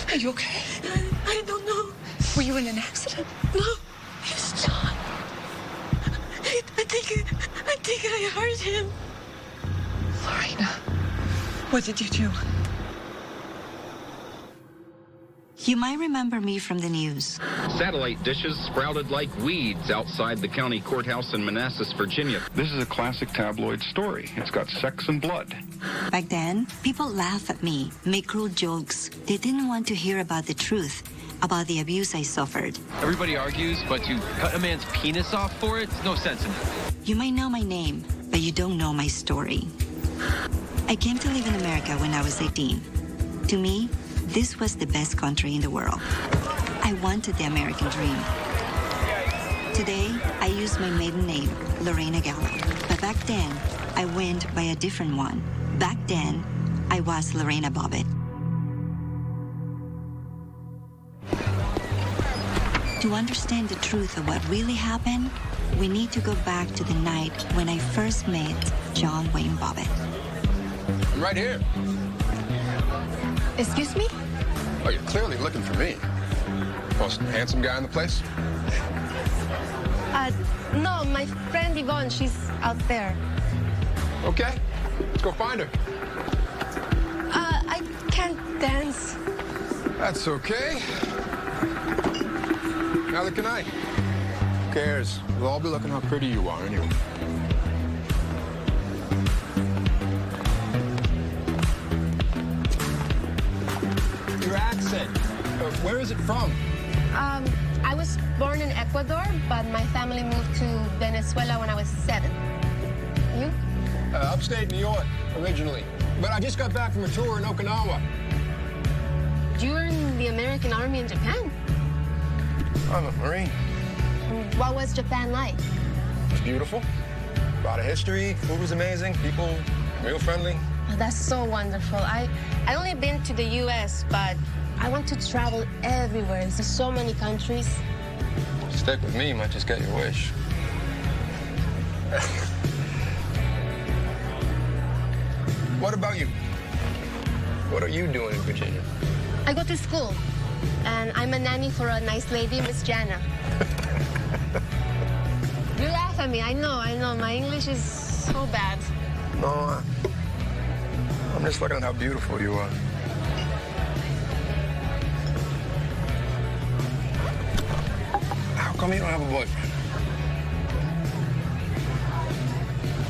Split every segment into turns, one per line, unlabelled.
Are you okay?
I don't know.
Were you in an accident?
No, it's John. I think I hurt him.
Lorena, what did you do?
You might remember me from the news.
Satellite dishes sprouted like weeds outside the county courthouse in Manassas, Virginia.
This is a classic tabloid story. It's got sex and blood.
Back then, people laugh at me, make cruel jokes. They didn't want to hear about the truth, about the abuse I suffered.
Everybody argues, but to cut a man's penis off for it, no sense in it.
You might know my name, but you don't know my story. I came to live in America when I was 18. To me, this was the best country in the world. I wanted the American dream. Today, I use my maiden name, Lorena Gallo. But back then, I went by a different one. Back then, I was Lorena Bobbitt. To understand the truth of what really happened, we need to go back to the night when I first met John Wayne Bobbitt.
I'm right here.
Excuse me?
Oh, you're clearly looking for me. Most handsome guy in the place?
No, my friend Yvonne, she's out there.
Okay, let's go find her.
I can't dance.
That's okay. Neither can I. Who cares? We'll all be looking how pretty you are anyway. Your accent. Where is it from?
I was born in Ecuador, but my family moved to Venezuela when I was 7. You?
Upstate New York, originally. But I just got back from a tour in Okinawa.
You were in the American Army in Japan?
I'm a Marine.
What was Japan like?
It was beautiful. A lot of history. Food was amazing. People real friendly.
Oh, that's so wonderful. I only been to the U.S., but I want to travel everywhere. There's so many countries.
Stick with me, you might just get your wish. What about you? What are you doing in Virginia?
I go to school, and I'm a nanny for a nice lady, Miss Jana. You laugh at me. I know. My English is so bad.
No, I'm just looking at how beautiful you are. How come you don't have a boyfriend?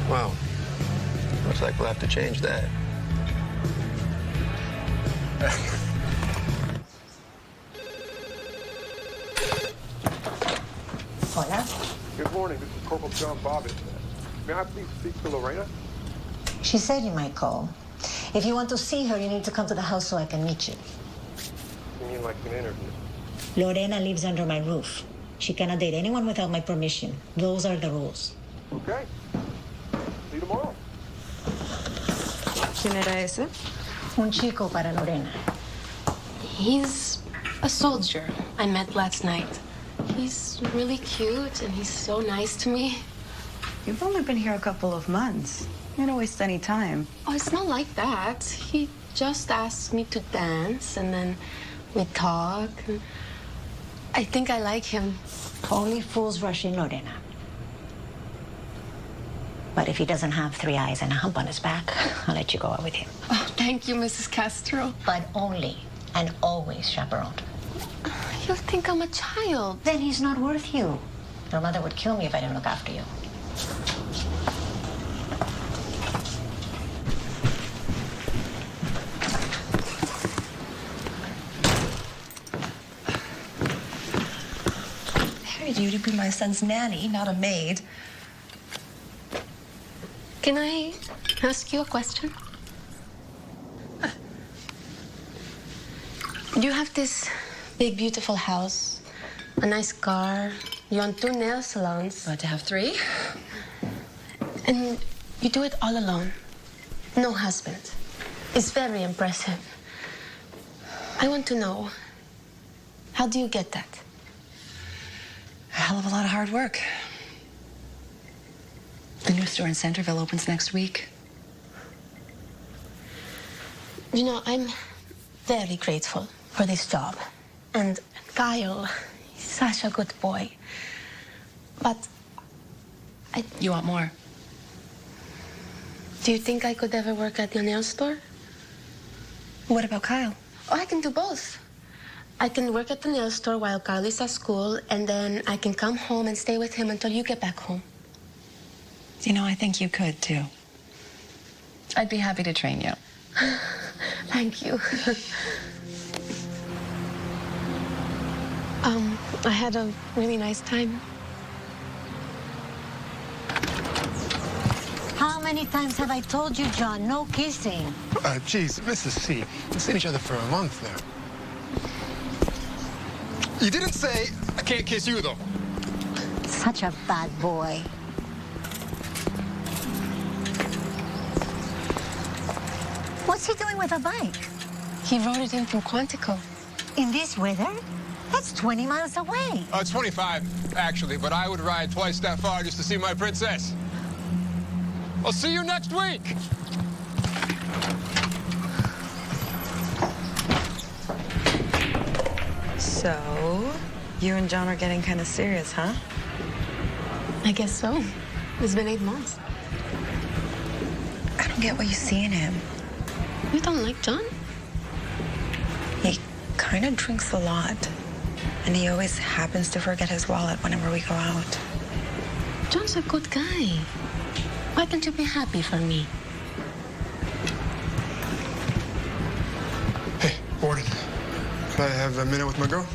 Well, looks like we'll have to change that.
Hola.
Good morning. This is Corporal John Bobbitt. May I please speak to Lorena?
She said you might call. If you want to see her, you need to come to the house so I can meet you.
You mean like an interview?
Lorena lives under my roof. She cannot date anyone without my permission. Those are the rules.
Okay. See you tomorrow.
¿Quién era ese?
Un chico para Lorena.
He's a soldier I met last night. He's really cute, and he's so nice to me.
You've only been here a couple of months. You don't waste any time.
Oh, it's not like that. He just asked me to dance, and then we talk. And I think I like him.
Only fools rush in, Lorena. But if he doesn't have 3 eyes and a hump on his back, I'll let you go out with him.
Oh, thank you, Mrs. Castro.
But only and always chaperoned.
You'll think I'm a child.
Then he's not worth you. Your mother would kill me if I didn't look after you.
Married you to be my son's nanny, not a maid.
Can I ask you a question? You have this big, beautiful house, a nice car. You own 2 nail salons.
About to have 3?
And you do it all alone. No husband. It's very impressive. I want to know, how do you get that?
A hell of a lot of hard work. The new store in Centerville opens next week.
You know, I'm very grateful for this job. And Kyle, he's such a good boy. But
You want more?
do you think I could ever work at your nail store?
What about Kyle?
Oh, I can do both. I can work at the nail store while Kyle is at school, and then I can come home and stay with him until you get back home.
You know, I think you could, too. I'd be happy to train you.
Thank you. I had a really nice time.
How many times have I told you, John, no kissing?
Geez, Mrs. C, we've seen each other for a month now. You didn't say I can't kiss you, though.
Such a bad boy. What's he doing with a bike?
He rode it in from Quantico.
In this weather? That's 20 miles away.
25, actually, but I would ride twice that far just to see my princess. I'll see you next week.
So, you and John are getting kind of serious, huh?
I guess so. It's been 8 months.
I don't get what you see in him.
You don't like John?
He kind of drinks a lot. And he always happens to forget his wallet whenever we go out.
John's a good guy. Why can't you be happy for me?
Hey, Warden. Can I have a minute with my girl?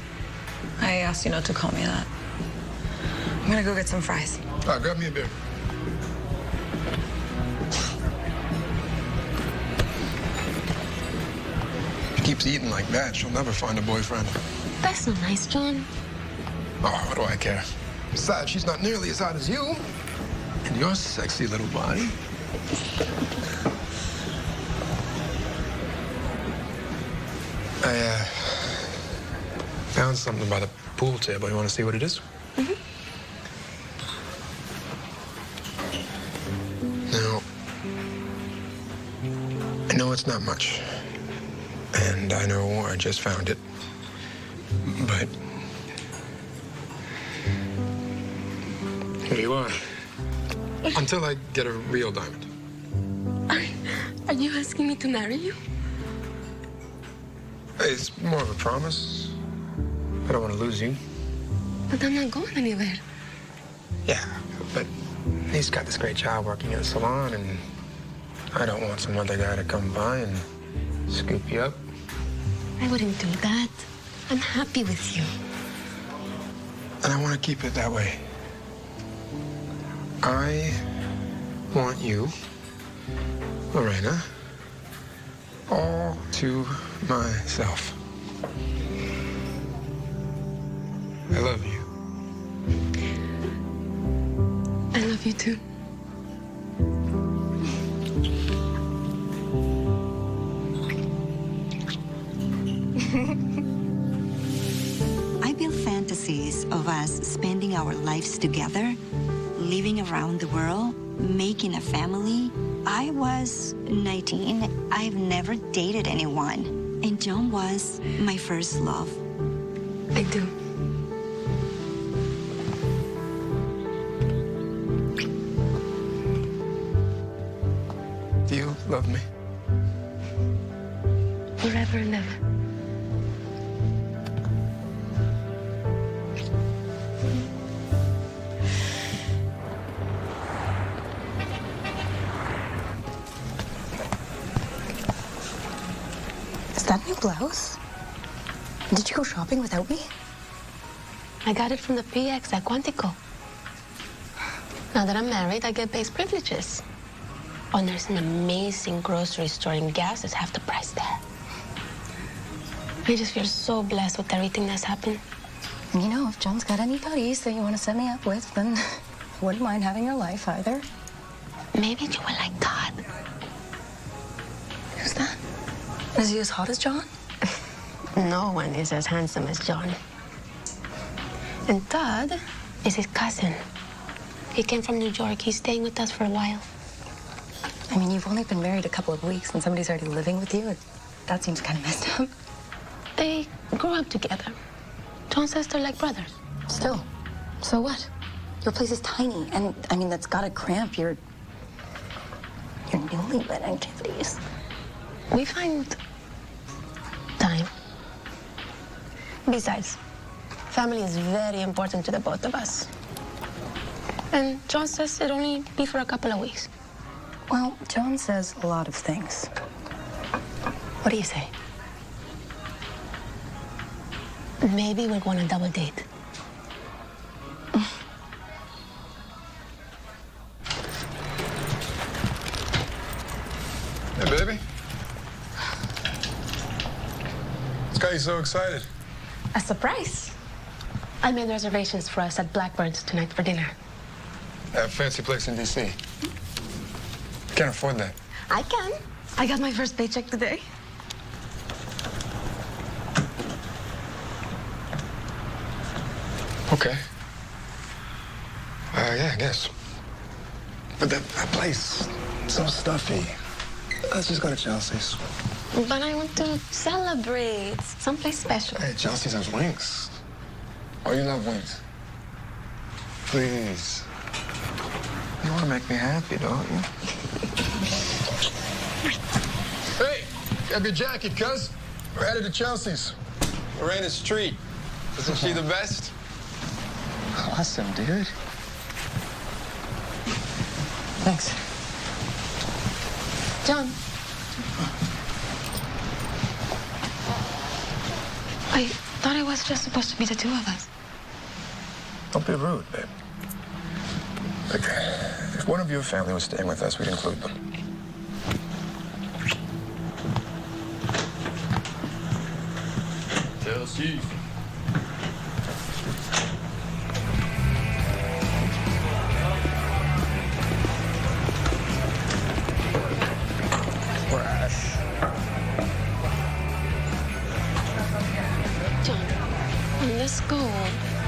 I asked you not to call me that. I'm gonna go get some fries.
Grab me a beer. If she keeps eating like that, she'll never find a boyfriend.
That's not nice, John.
Oh, what do I care? Besides, she's not nearly as hot as you. And your sexy little body. I, found something by the pool table. You want to see what it is?
Mm-hmm.
Now, I know it's not much. And I know I just found it. But here you are. Until I get a real diamond.
Are you asking me to marry you?
It's more of a promise. I don't want to lose you.
But I'm not going anywhere.
Yeah, but he's got this great job working at a salon, and I don't want some other guy to come by and scoop you up.
I wouldn't do that. I'm happy with you.
And I want to keep it that way. I want you, Lorena, all to myself. I love you.
I love you too.
I build fantasies of us spending our lives together, living around the world, making a family. I was 19. I've never dated anyone. And John was my first love.
I do.
Do you love me?
Forever and ever.
Is that a new blouse? Did you go shopping without me?
I got it from the PX at Quantico. Now that I'm married, I get base privileges. Oh, and there's an amazing grocery store, and gas is half the price there. I just feel so blessed with everything that's happened.
And you know, if John's got any buddies that you want to set me up with, then I wouldn't mind having your life either.
Maybe you will like Todd.
Who's that? Is he as hot as John?
No one is as handsome as John. And Todd is his cousin. He came from New York. He's staying with us for a while.
I mean, you've only been married a couple of weeks and somebody's already living with you. That seems kind of messed up.
They grew up together. John says they're like brothers.
Still, so what? Your place is tiny, and I mean, that's gotta cramp your newlywed activities.
We find time. Besides, family is very important to the both of us. And John says it'll only be for a couple of weeks.
Well, John says a lot of things.
What do you say? Maybe we'll go on a double date.
Hey, baby. What's got you so excited?
A surprise. I made reservations for us at Blackbird's tonight for dinner.
That fancy place in D.C. Can't afford that.
I can. I got my first paycheck today.
Okay. Yeah, I guess. But that place, so stuffy. Let's just go to Chelsea's.
But I want to celebrate someplace special.
Hey, Chelsea's has wings. Oh, you love wings? Please. You want to make me happy, don't you? Hey, grab your jacket, cuz. We're headed to Chelsea's. Lorena's treat. Isn't she the best?
Awesome, dude.
Thanks.
John. I thought it was just supposed to be the two of us.
Don't be rude, babe. Look, if one of your family was staying with us, we'd include them.
Chelsea.
Let's go.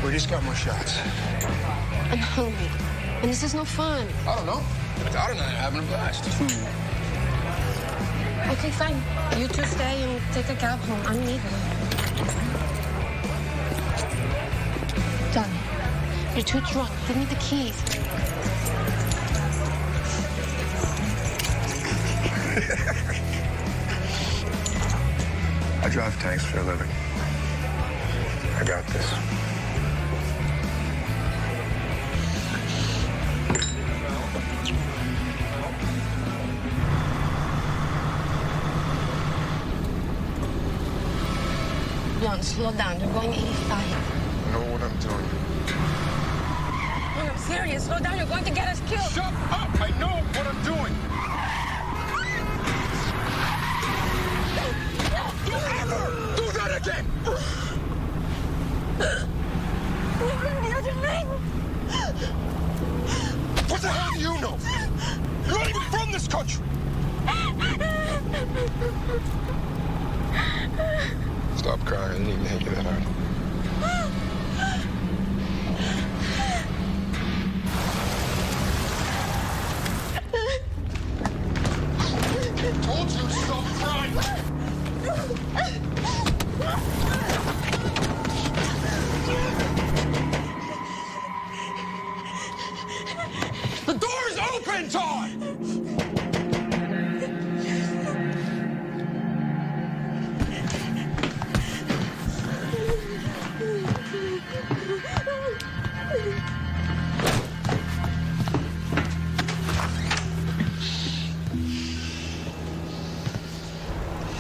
We just got more shots.
I'm hungry. And this is no fun.
I don't know. Dad and I are having a blast.
Okay, fine. You two stay and take a cab home. I'm leaving. John, you're too drunk. Give me the keys.
I drive tanks for a living. I got this.
John, slow down. You're going 85.
I know what I'm doing.
John, I'm serious. Slow down. You're going to get us killed.
Shut up! I know what I'm doing. Don't ever do that again! What the hell do you know? You're not even from this country! Stop crying. I didn't even hit you that hard. I told you to stop crying! The door is open, Todd!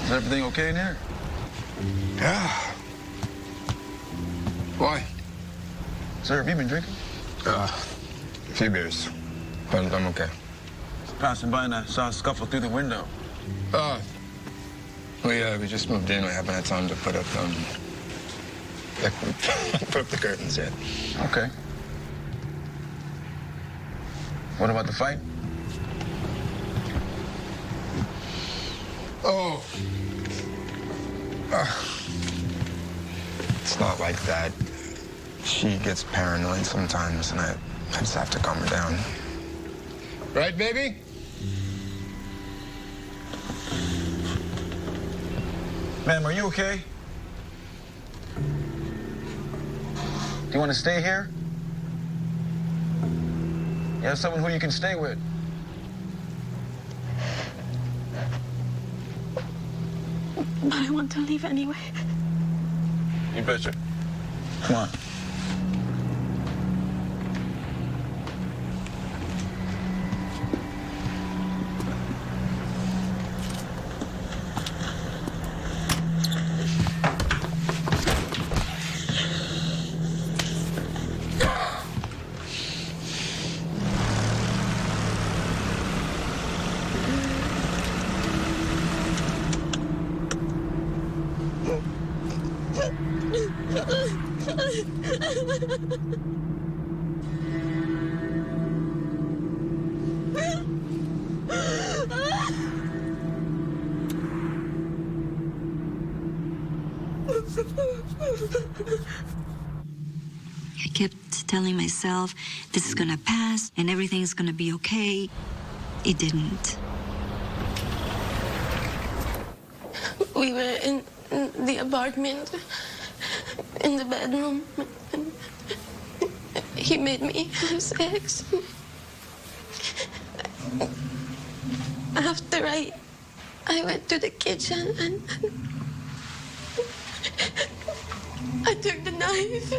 Is everything okay in here?
Yeah. Why?
Sir, have you been drinking?
A few beers. But I'm okay.
Passing by and I saw a scuffle through the window.
We just moved in. We haven't had time to put up, put up the curtains yet.
Okay. What about the fight?
Oh. It's not like that. She gets paranoid sometimes, and I just have to calm her down. Right, baby?
Ma'am, are you okay?
you want to stay here? You have someone who you can stay with.
But I want to leave anyway.
You betcha. Come on.
I kept telling myself, this is gonna pass and everything's gonna be okay. It didn't.
We were in the apartment, in the bedroom. And he made me have sex. After I went to the kitchen and I took the knife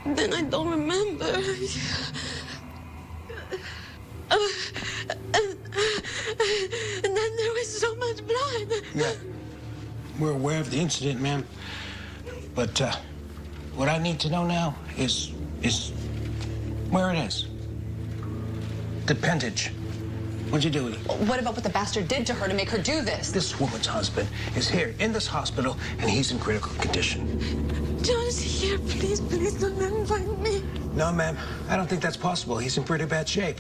and then I don't remember. And then there was so much blood.
Yeah, we're aware of the incident, ma'am. But what I need to know now is where it is. The appendage. What'd you do with it?
What about what the bastard did to her to make her do this?
This woman's husband is here in this hospital, and he's in critical condition.
John's here. Please, please don't let him find me.
No, ma'am. I don't think that's possible. He's in pretty bad shape.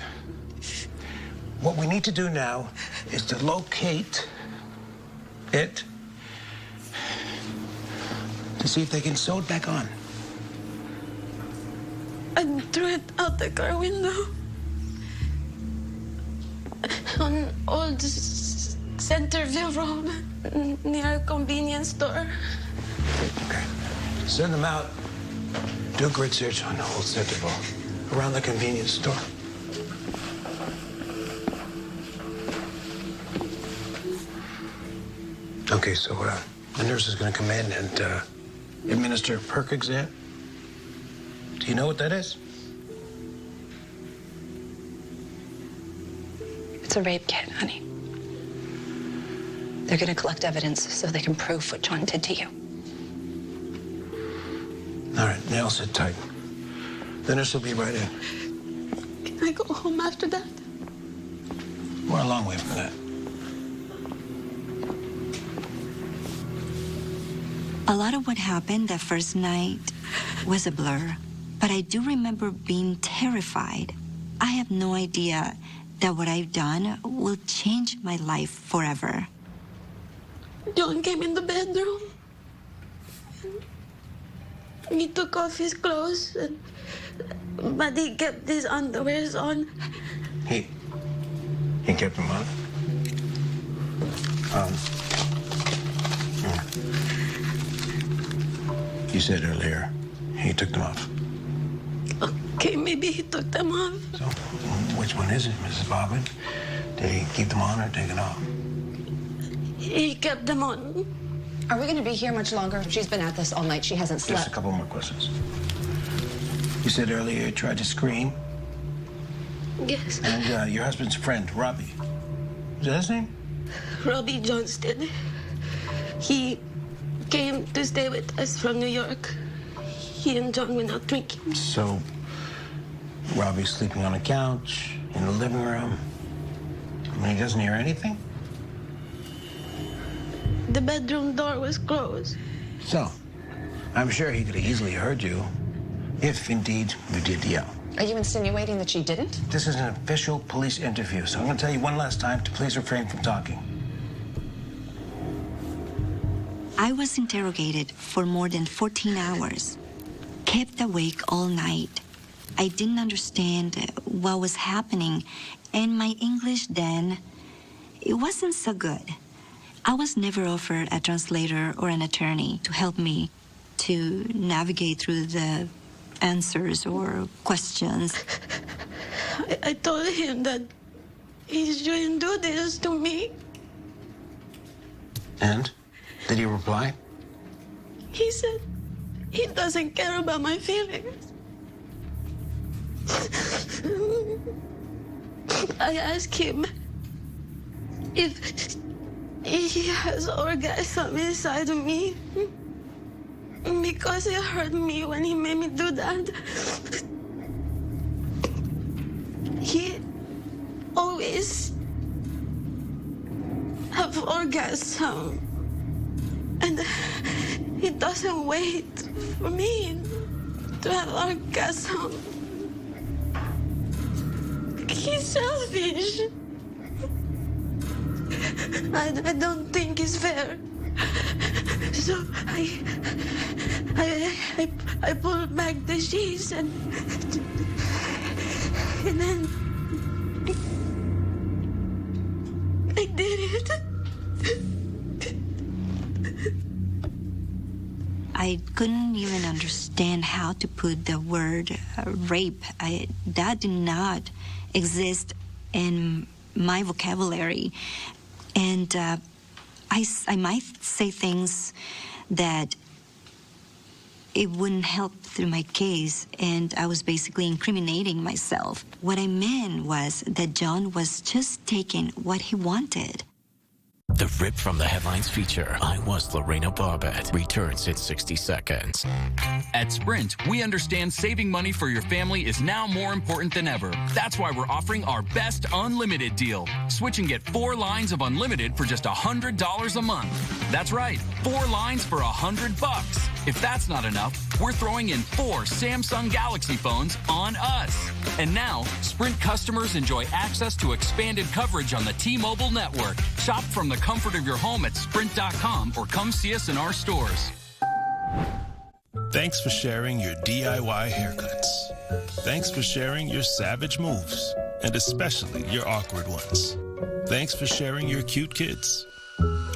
What we need to do now is to locate it to see if they can sew it back on.
I threw it out the car window. On Old Centerville Road, near a convenience store.
Okay. Send them out. Do a grid search on Old Centerville, around the convenience store. Okay, so the nurse is going to come in and administer a perk exam. Do you know what that is?
It's a rape kit, honey. They're going to collect evidence so they can prove what John did to you.
All right, nails sit tight. The nurse will be right in.
Can I go home after that?
We're a long way from that.
A lot of what happened that first night was a blur, but I do remember being terrified. I have no idea that what I've done will change my life forever.
John came in the bedroom. He took off his clothes, but he kept his underwears on.
He kept them on? You said earlier he took them off.
Okay, maybe he took them off.
So, which one is it, Mrs. Bobbitt? Did he keep them on or take it off?
He kept them on.
Are we going to be here much longer? She's been at this all night. She hasn't slept.
Just a couple more questions. You said earlier you tried to scream.
Yes.
And your husband's friend, Robbie. Is that his name?
Robbie Johnston. He came to stay with us from New York. He and John went out drinking.
So, Robbie's sleeping on a couch in the living room. I mean, he doesn't hear anything?
The bedroom door was closed.
So, I'm sure he could have easily heard you, if indeed you did yell.
Are you insinuating that she didn't?
This is an official police interview, so I'm going to tell you one last time to please refrain from talking.
I was interrogated for more than 14 hours, kept awake all night. I didn't understand what was happening, and my English then, it wasn't so good. I was never offered a translator or an attorney to help me to navigate through the answers or questions.
I told him that he shouldn't do this to me.
And? Did he reply?
He said he doesn't care about my feelings. I asked him if he has orgasm inside of me because it hurt me when he made me do that. He always have orgasm, and he doesn't wait for me to have orgasm. He's selfish. I don't think it's fair. So I pulled back the sheets and then I did it.
I couldn't even understand how to put the word rape. That did not exist in my vocabulary. And I might say things that it wouldn't help through my case, and I was basically incriminating myself. What I meant was that John was just taking what he wanted.
The Rip from the Headlines feature, I Was Lorena Bobbitt, returns in 60 seconds.
At Sprint, we understand saving money for your family is now more important than ever. That's why we're offering our best unlimited deal. Switch and get 4 lines of unlimited for just $100 a month. That's right, 4 lines for $100. If that's not enough, we're throwing in 4 Samsung Galaxy phones on us. And now, Sprint customers enjoy access to expanded coverage on the T-Mobile network. Shop from the comfort of your home at Sprint.com or come see us in our stores.
Thanks for sharing your DIY haircuts. Thanks for sharing your savage moves, and especially your awkward ones. Thanks for sharing your cute kids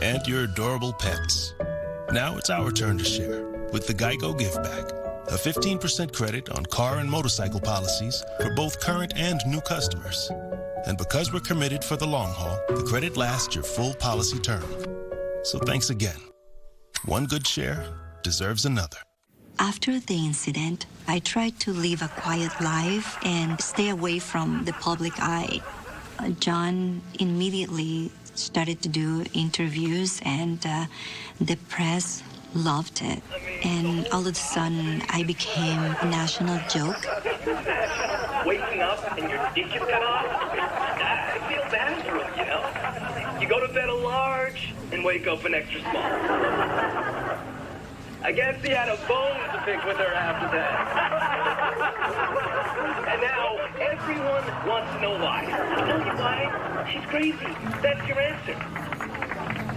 and your adorable pets. Now it's our turn to share with the Geico Give Back, a 15% credit on car and motorcycle policies for both current and new customers. And because we're committed for the long haul, the credit lasts your full policy term. So thanks again. One good share deserves another.
After the incident, I tried to live a quiet life and stay away from the public eye. John immediately started to do interviews, and the press loved it. And all of a sudden, I became a national joke.
Waking up and your dick is cut off? I feel bad for him, you know? You go to bed a large and wake up an extra small. I guess he had a bone to pick with her after that. And now everyone wants to know why. I'll tell you why. She's crazy. That's your answer.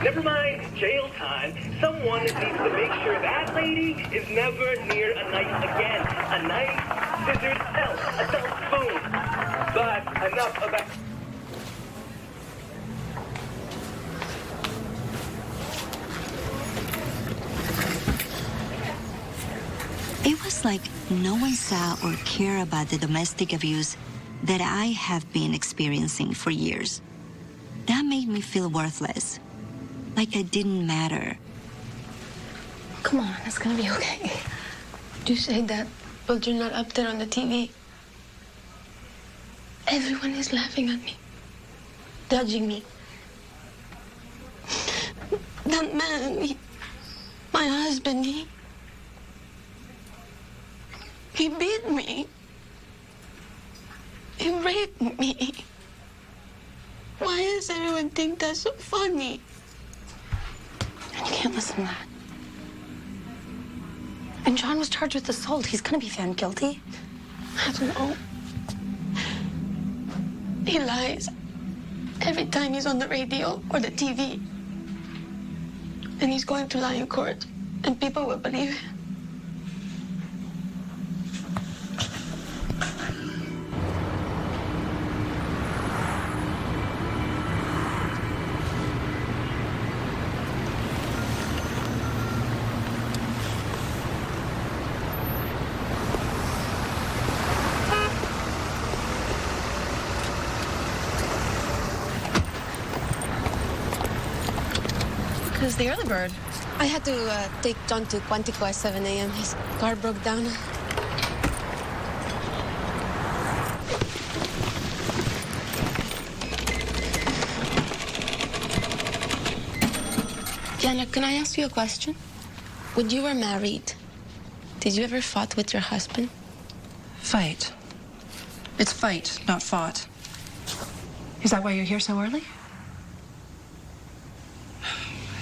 Never mind jail time. Someone needs to make sure that lady is never near a knife again. A knife, scissors, hell, a dumb spoon. But enough about...
It was like no one saw or cared about the domestic abuse that I have been experiencing for years. That made me feel worthless, like I didn't matter.
Come on, it's gonna be okay. You say that, but you're not up there on the TV. Everyone is laughing at me, judging me. That man, my husband, he beat me. He raped me. Why does everyone think that's so funny?
And you can't listen to that. And John was charged with assault. He's gonna be found guilty.
I don't know. He lies every time he's on the radio or the TV. And he's going to lie in court, and people will believe it.
Who's the early bird?
I had to take John to Quantico at 7 a.m. His car broke down. Jenna, can I ask you a question? When you were married, did you ever fight with your husband?
Fight. It's fight, not fought. Is that why you're here so early?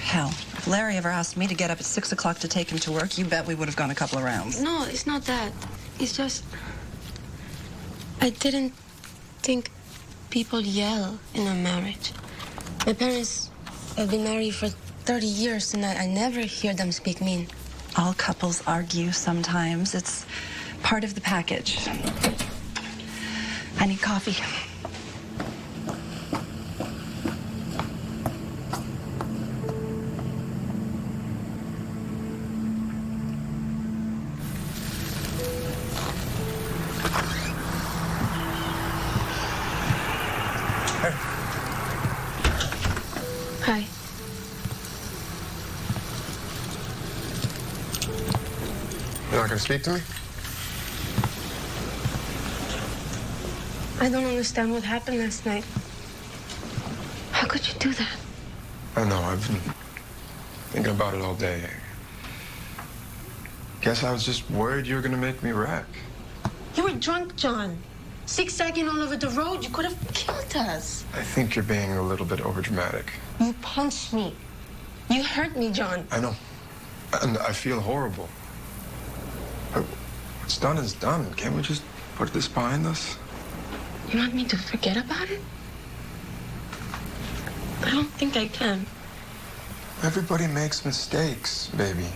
Hell, if Larry ever asked me to get up at 6 o'clock to take him to work, you bet we would have gone a couple of rounds.
No, it's not that. It's just... I didn't think people yell in a marriage. My parents have been married for 30 years, and I never hear them speak mean.
All couples argue sometimes. It's part of the package. I need coffee.
Hi.
You're not gonna speak to me?
I don't understand what happened last night. How could you do that?
I know, I've been thinking about it all day. Guess I was just worried you were gonna make me wreck.
You were drunk, John. Zigzagging all over the road. You could have killed us.
I think you're being a little bit overdramatic.
You punched me. You hurt me, John.
I know. And I feel horrible. But what's done is done. Can't we just put this behind us?
You want me to forget about it? I don't think I can.
Everybody makes mistakes, baby.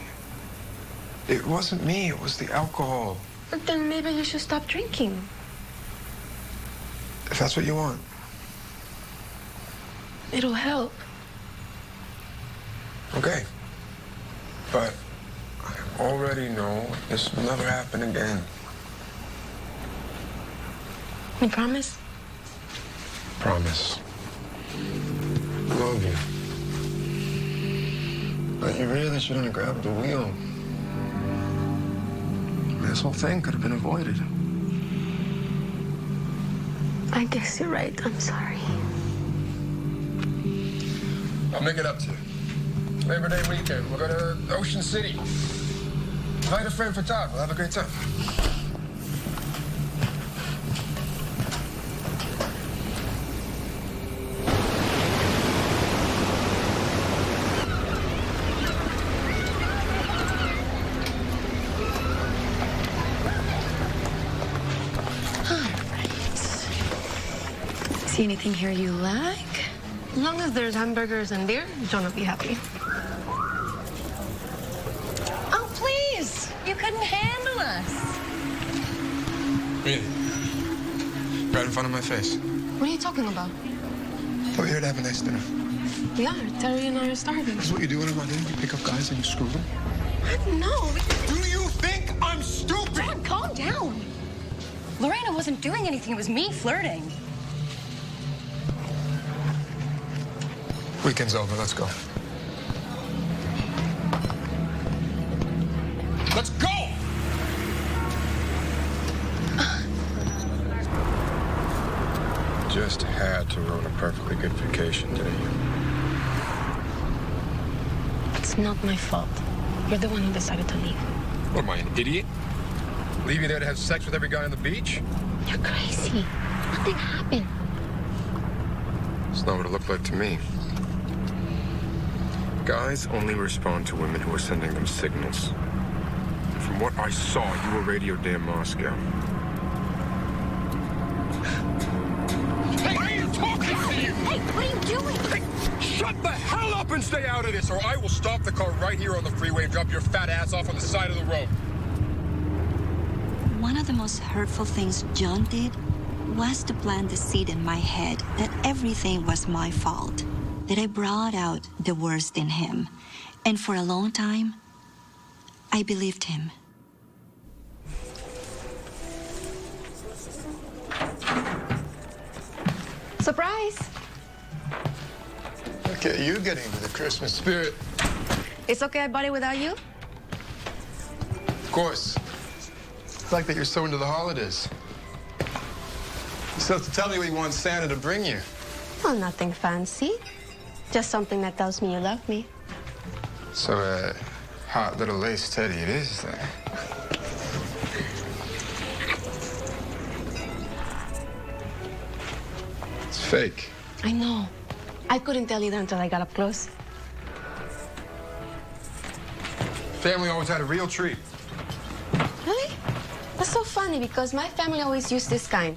It wasn't me, it was the alcohol.
But then maybe you should stop drinking.
If that's what you want.
It'll help.
Okay. But I already know this will never happen again.
You promise?
Promise. I love you. But you really shouldn't have grabbed the wheel. This whole thing could have been avoided.
I guess you're right. I'm sorry.
I'll make it up to you. Labor Day weekend. We'll go to Ocean City. Invite a friend for Todd. We'll have a great time.
See anything here you like?
As long as there's hamburgers and beer, John will be happy.
Oh, please! You couldn't handle us.
Really? Right in front of my face.
What are you talking about?
Thought we were here to have a nice dinner.
We are. Terry and I are starving.
This is what you do when I'm on dinner? You pick up guys and you screw them?
No.
Do you think I'm stupid?
John, calm down. Lorena wasn't doing anything. It was me flirting.
Weekend's over. Let's go. Let's go! Just had to ruin a perfectly good vacation, didn't you?
It's not my fault. You're the one who decided to leave.
What am I, an idiot? Leave you there to have sex with every guy on the beach?
You're crazy. Nothing happened.
It's not what it looked like to me. Guys only respond to women who are sending them signals. And from what I saw, you were Radio Damn Moscow. Hey, I ain't talking to you!
Hey, what are you doing?
Hey, shut the hell up and stay out of this, or I will stop the car right here on the freeway and drop your fat ass off on the side of the road.
One of the most hurtful things John did was to plant the seed in my head that everything was my fault, that I brought out the worst in him. And for a long time, I believed him.
Surprise!
Okay, you getting into the Christmas spirit.
It's okay I bought it without you?
Of course. It's like that you're so into the holidays. You still have to tell me what you want Santa to bring you.
Well, nothing fancy. Just something that tells me you love me.
So a hot little lace teddy it is, then. It's fake.
I know. I couldn't tell either until I got up close.
Family always had a real treat.
Really? That's so funny because my family always used this kind.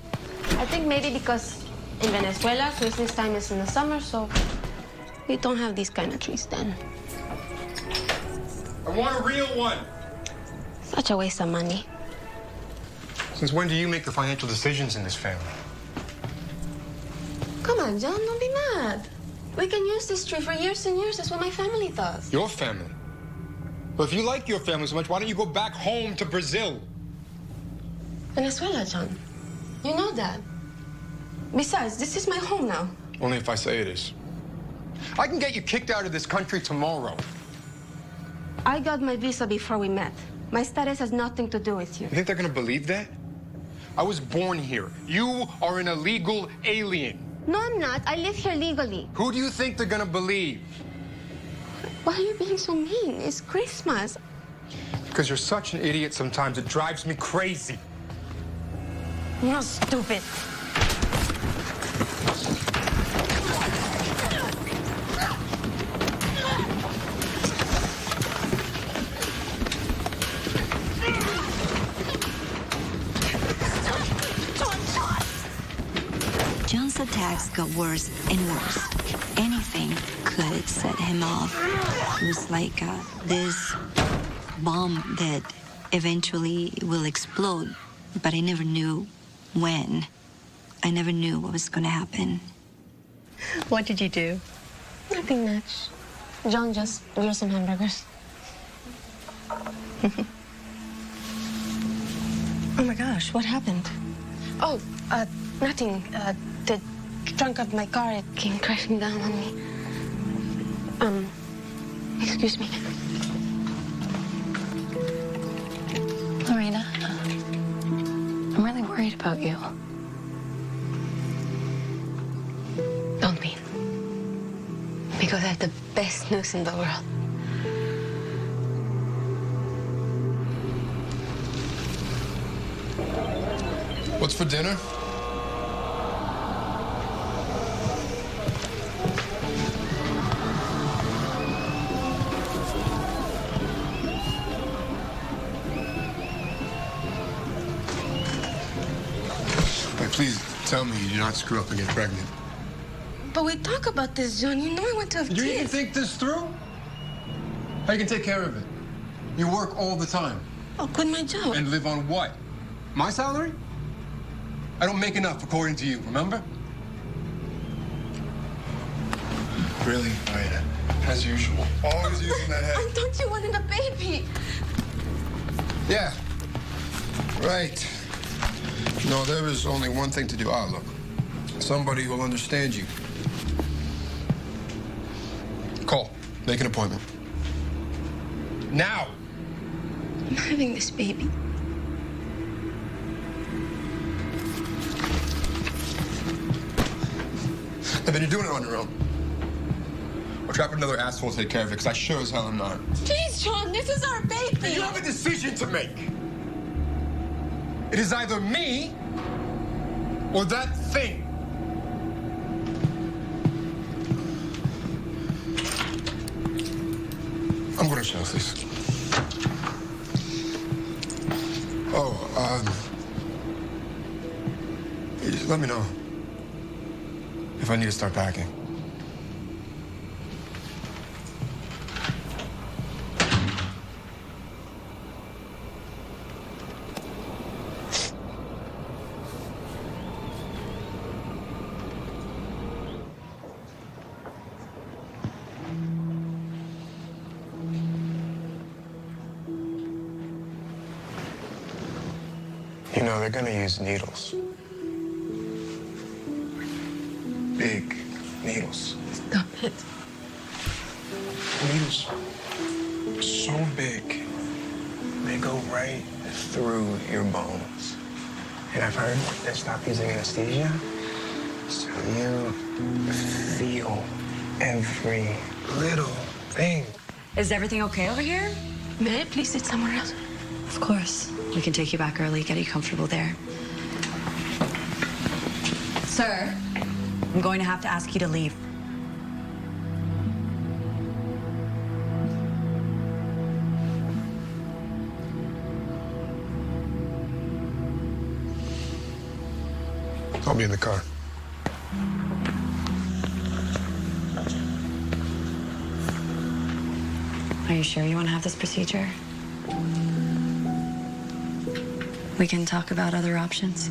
I think maybe because in Venezuela, Christmas time is in the summer, so we don't have these kind of trees then.
I want a real one.
Such a waste of money.
Since when do you make the financial decisions in this family?
Come on, John, don't be mad. We can use this tree for years and years. That's what my family does.
Your family? Well, if you like your family so much, why don't you go back home to Brazil?
Venezuela, John. You know that. Besides, this is my home now.
Only if I say it is. I can get you kicked out of this country tomorrow.
I got my visa before we met. My status has nothing to do with you.
You think they're gonna believe that? I was born here. You are an illegal alien.
No, I'm not. I live here legally.
Who do you think they're gonna believe?
Why are you being so mean? It's Christmas.
Because you're such an idiot sometimes. It drives me crazy.
You're not stupid.
John's attacks got worse and worse. Anything could set him off. It was like this bomb that eventually will explode, but I never knew when. I never knew what was going to happen.
What did you do? Nothing much. John just grilled some hamburgers. Oh my gosh, what happened? Oh, nothing. The trunk of my car, it came crashing down on me. Excuse me.
Lorena, I'm really worried about you.
Don't be. Because I have the best news in the world.
What's for dinner? Please tell me you did not screw up and get pregnant.
But we talk about this, John. You know I want to have
Did you
kids.
even think this through? How you can take care of it? You work all the time.
I'll quit my job.
And live on what? My salary? I don't make enough according to you, remember? Really, Lorena? As usual. Always using that head.
I thought you wanted a baby.
Yeah. Right. No, there is only one thing to do. Ah, look. Somebody who will understand you. Call. Make an appointment. Now!
I'm having this baby.
And then you're doing it on your own. Or trap another asshole to take care of it, because I sure as hell am not.
Please, John, this is our baby.
You have a decision to make. It is either me or that thing. I'm going to Chelsea's. Just let me know if I need to start packing. You know, they're gonna use needles. Big needles.
Stop it.
Needles so big, they go right through your bones. And I've heard they stop using anesthesia, so you feel every little thing.
Is everything okay over here?
May I please sit somewhere else?
Of course. We can take you back early, get you comfortable there. Sir, I'm going to have to ask you to leave.
I'll be in the car.
Are you sure you want to have this procedure? We can talk about other options.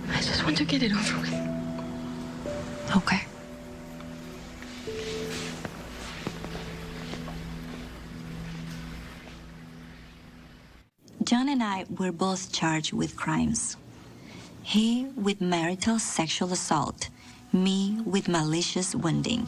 I just want to get it over with.
Okay.
John and I were both charged with crimes. He with marital sexual assault, me with malicious wounding.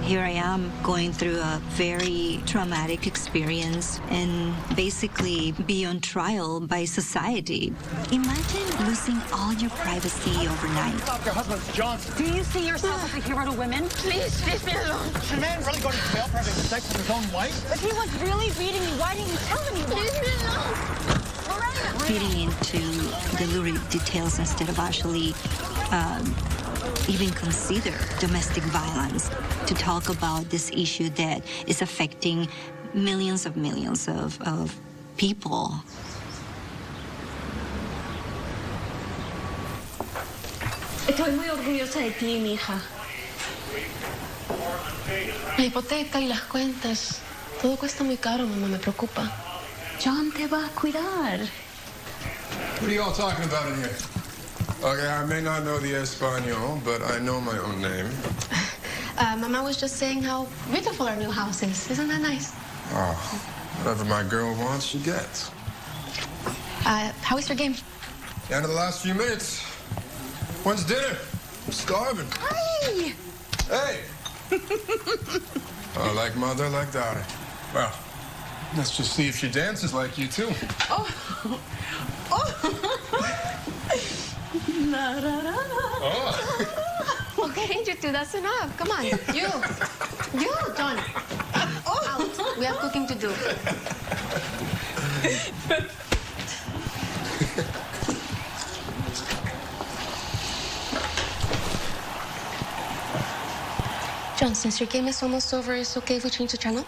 Here I am going through a very traumatic experience and basically be on trial by society. Imagine losing all your privacy overnight.
Stop your husband's Johnson. Do you see yourself as a hero to women?
Please, leave me alone.
Should a man really go to jail for having sex with his own wife?
If he was really beating you, why didn't you tell anyone?
Leave me alone.
Feeding into the lurid details instead of actually even consider domestic violence, to talk about this issue that is affecting millions of people.
Estoy muy orgullosa de ti, mija.
La hipoteca y las cuentas. Todo cuesta muy caro, mamá, me preocupa.
John te va a cuidar.
What are you all talking about in here? Okay, I may not know the Espanol, but I know my own name.
Mama was just saying how beautiful our new house is. Isn't that nice?
Oh, whatever my girl wants, she gets.
How is your game?
Down to the last few minutes. When's dinner? I'm starving.
Hey!
Hey! Like mother, like daughter. Well, let's just see if she dances like you, too.
Oh! Oh!
Oh!
Okay, you two, that's enough. Come on. You, John. Out. We have cooking to do. John, since your game is almost over, it's okay if we change the channel?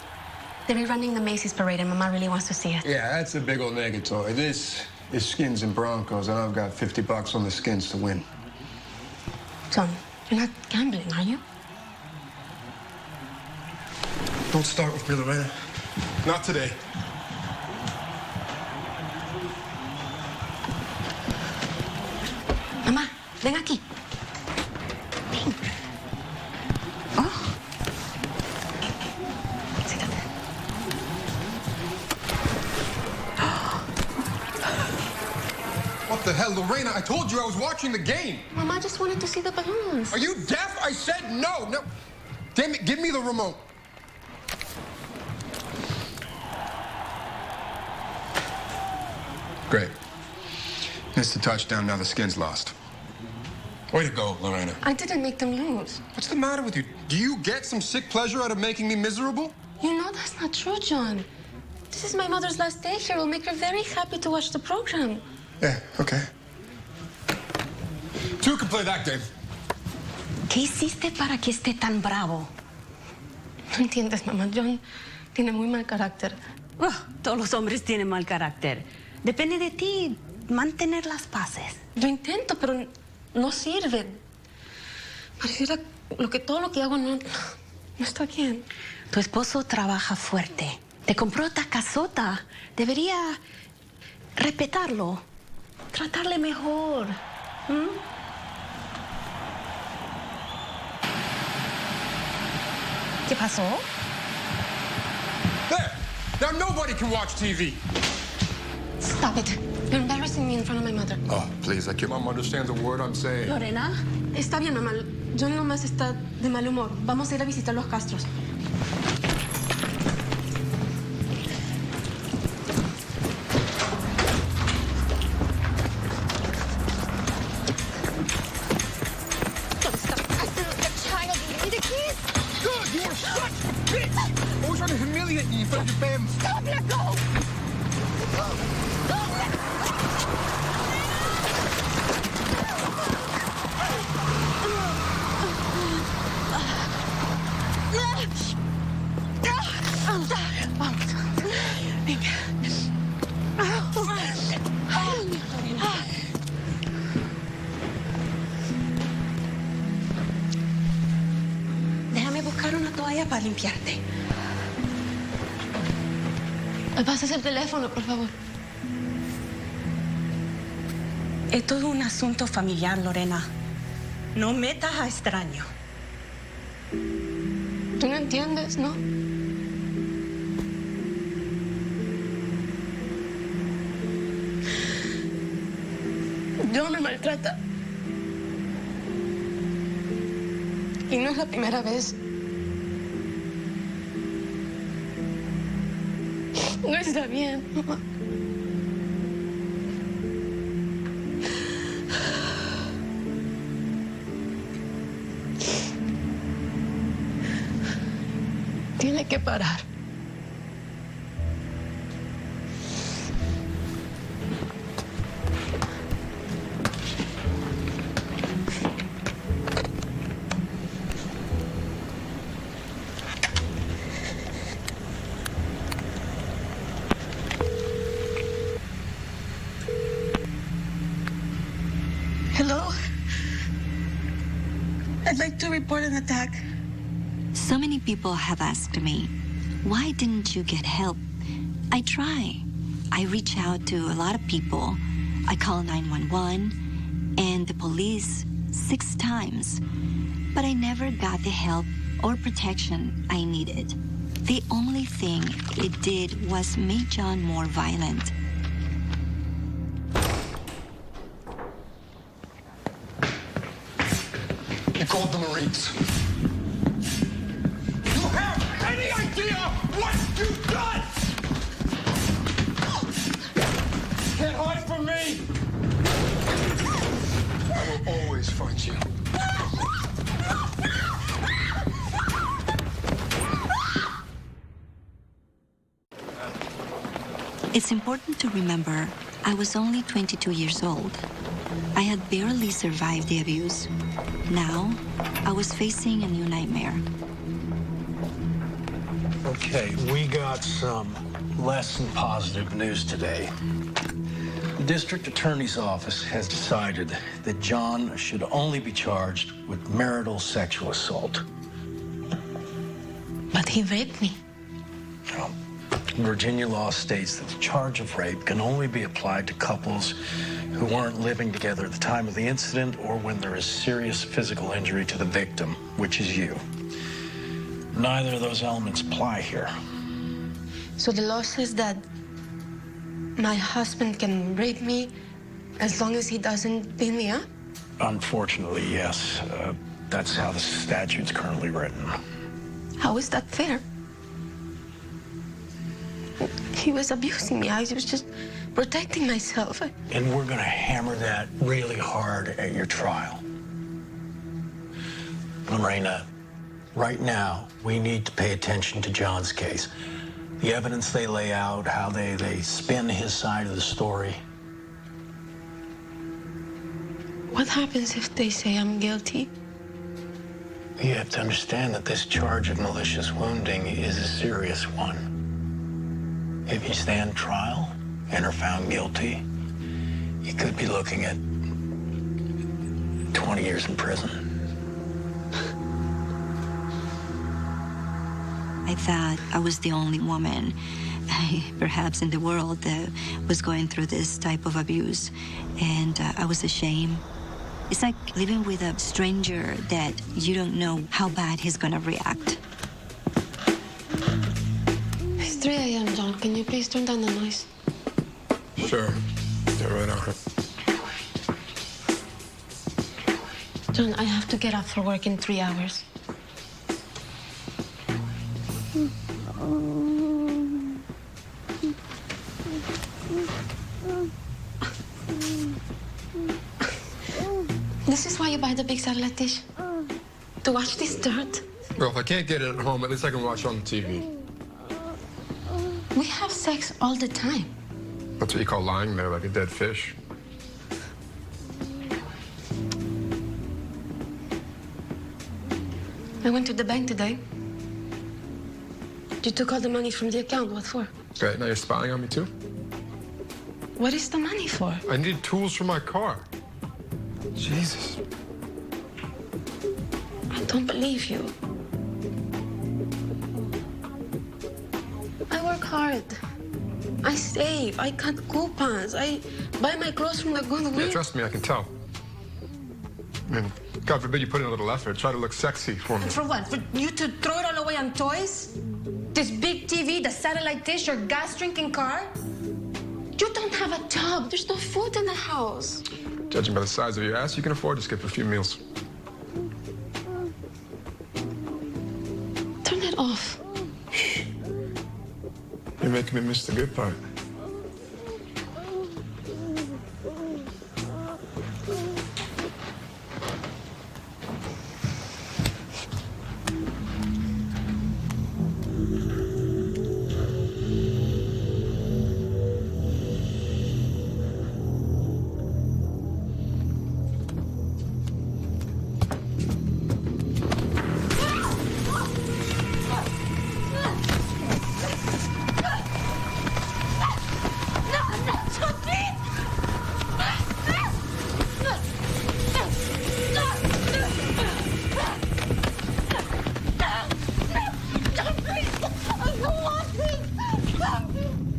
They're rerunning the Macy's parade, and Mama really wants to see it.
Yeah, that's a big old negatory. This is Skins and Broncos, and I've got $50 on the Skins to win.
John, you're not gambling, are you?
Don't start with me, Lorena. Not today.
Mamá, ven aquí. Ven. Oh. Siéntate.
What the hell, Lorena? I told you I was watching the game.
Mama just wanted to see the balloons.
Are you deaf? I said no. No. Damn it, give me the remote. Great. Missed the touchdown, now the Skins lost. Way to go, Lorena.
I didn't make them lose.
What's the matter with you? Do you get some sick pleasure out of making me miserable?
You know that's not true, John. This is my mother's last day here. It will make her very happy to watch the program.
Yeah, okay. Two can play that game.
¿Qué hiciste para que esté tan bravo?
No entiendes, mamá. John tiene muy mal carácter.
Todos los hombres tienen mal carácter. Depende de ti mantener las paces.
Lo intento, pero no sirve. Pareciera todo lo que hago no está bien.
Tu esposo trabaja fuerte. Te compró esta casota. Debería respetarlo. Tratarle mejor. ¿Qué pasó?
There! Now nobody can watch TV.
Stop it. You're embarrassing me in front of my mother.
Oh, please, like your mom understands a word I'm saying.
Lorena. Está bien, mamá. John nomás está de mal humor. Vamos a ir a visitar los Castros.
Stop, let go!
Déjame buscar una toalla para limpiarte. ¿Me pasas el teléfono, por favor?
Es todo un asunto familiar, Lorena. No metas a extraños.
Tú no entiendes, ¿no? John me maltrata. Y no es la primera vez. No está bien, mamá. Tiene que parar.
Hello? I'd like to report an attack.
So many people have asked me, why didn't you get help? I try. I reach out to a lot of people. I call 911 and the police 6 times, but I never got the help or protection I needed. The only thing it did was make John more violent.
You called the Marines. You have any idea what you've done? Can't hide from me. I will always find you.
It's important to remember I was only 22 years old. I had barely survived the abuse. Now, I was facing a new nightmare.
Okay, we got some less than positive news today. The district attorney's office has decided that John should only be charged with marital sexual assault.
But he raped me.
Well, Virginia law states that the charge of rape can only be applied to couples who weren't living together at the time of the incident or when there is serious physical injury to the victim, which is you. Neither of those elements apply here.
So the law says that my husband can rape me as long as he doesn't beat me up?
Unfortunately, yes. That's how the statute's currently written.
How is that fair? He was abusing me. I was just protecting myself.
And we're going to hammer that really hard at your trial. Lorena, right now, we need to pay attention to John's case. The evidence they lay out, how they spin his side of the story.
What happens if they say I'm guilty?
You have to understand that this charge of malicious wounding is a serious one. If you stand trial and are found guilty, you could be looking at 20 years in prison.
I thought I was the only woman, perhaps in the world, that was going through this type of abuse, and I was ashamed. It's like living with a stranger that you don't know how bad he's gonna react.
It's 3 a.m., John. Can you please turn down the noise?
Sure. Get right on it.
John, I have to get up for work in 3 hours. This is why you buy the big satellite dish? To watch this dirt?
Well, if I can't get it at home, at least I can watch on the TV.
We have sex all the time.
That's what you call lying there like a dead fish.
I went to the bank today. You took all the money from the account. What for?
Great, now you're spying on me too?
What is the money for?
I need tools for my car. Jesus.
I don't believe you. I work hard. I save. I cut coupons. I buy my clothes from the Goodwill.
Yeah, trust me, I can tell. I mean, God forbid you put in a little effort. Try to look sexy for me.
For what? For you to throw it all away on toys? This big TV, the satellite dish, your gas-drinking car?
You don't have a job. There's no food in the house.
Judging by the size of your ass, you can afford to skip a few meals.
Turn it off.
You're making me miss the good part.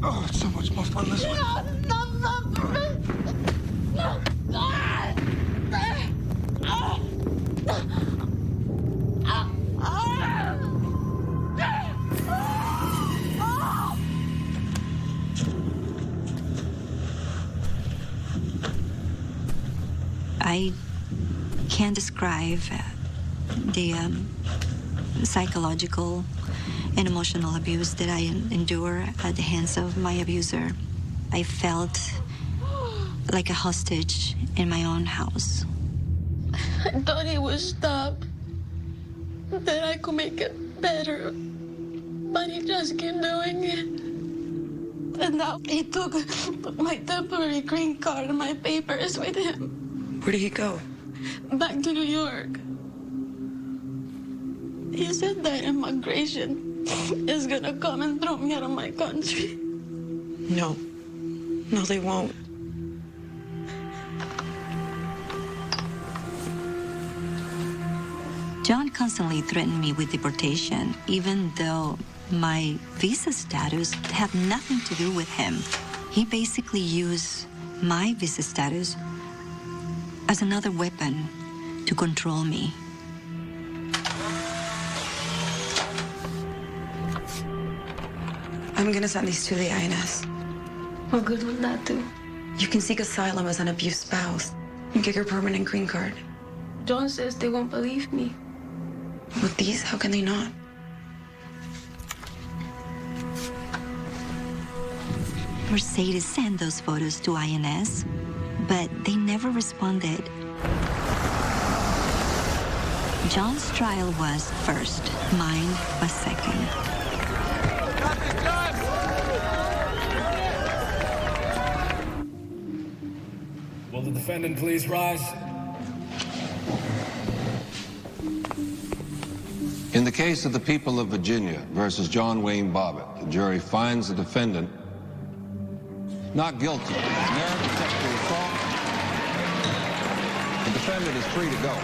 Oh, it's so much more fun this way.
I can't describe the psychological and emotional abuse that I endure at the hands of my abuser. I felt like a hostage in my own house.
I thought he would stop, that I could make it better, but he just kept doing it. And now he took my temporary green card and my papers with him.
Where did he go?
Back to New York. He said that immigration is gonna come and throw me out of my country.
No. No, they won't.
John constantly threatened me with deportation, even though my visa status had nothing to do with him. He basically used my visa status as another weapon to control me.
I'm gonna send these to the INS.
What good would that do?
You can seek asylum as an abused spouse. You get your permanent green card.
John says they won't believe me.
With these, how can they not?
Mercedes sent those photos to INS, but they never responded. John's trial was first, mine was second.
Will the defendant please rise?
In the case of the people of Virginia versus John Wayne Bobbitt, the jury finds the defendant not guilty of American sexual assault. The defendant is free to go.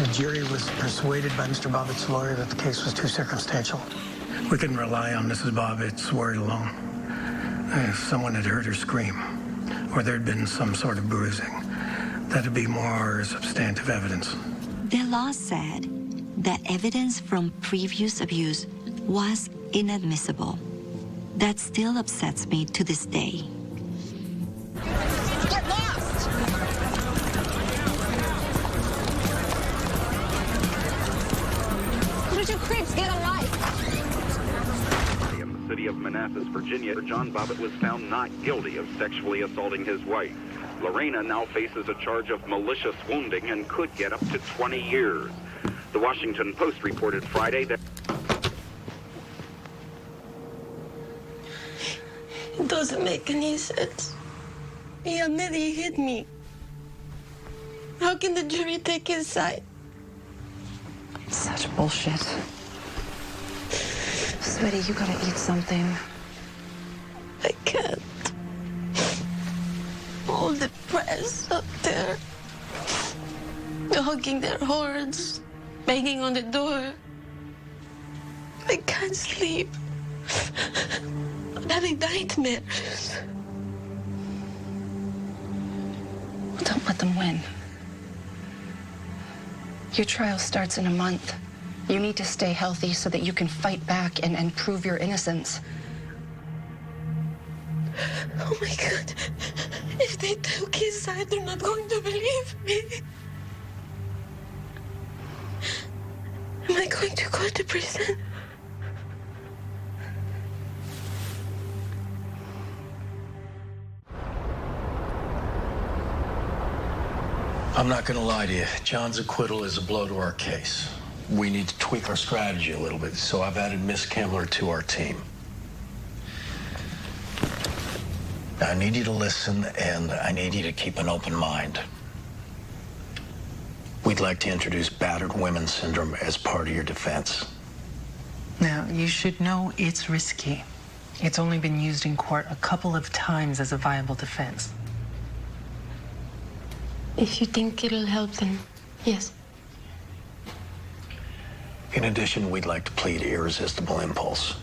The jury was persuaded by Mr. Bobbitt's lawyer that the case was too circumstantial. We couldn't rely on Mrs. Bobbitt's word alone. If someone had heard her scream, or there'd been some sort of bruising, that'd be more substantive evidence.
The law said that evidence from previous abuse was inadmissible. That still upsets me to this day.
Get lost!
County of Manassas, Virginia, John Bobbitt was found not guilty of sexually assaulting his wife. Lorena now faces a charge of malicious wounding and could get up to 20 years. The Washington Post reported Friday that...
It doesn't make any sense. He admitted he hit me. How can the jury take his side?
Such bullshit. Sweetie, you gotta eat something.
I can't. All the press up there. Hugging their horns, banging on the door. I can't sleep. I'm having nightmares.
Don't let them win. Your trial starts in a month. You need to stay healthy so that you can fight back and prove your innocence.
Oh my God. If they took his side, they're not going to believe me. Am I going to go to prison?
I'm not going to lie to you. John's acquittal is a blow to our case. We need to tweak our strategy a little bit, so I've added Miss Kemmler to our team. Now, I need you to listen, and I need you to keep an open mind. We'd like to introduce battered women syndrome as part of your defense.
Now, you should know it's risky. It's only been used in court a couple of times as a viable defense.
If you think it'll help, then yes.
In addition, we'd like to plead irresistible impulse.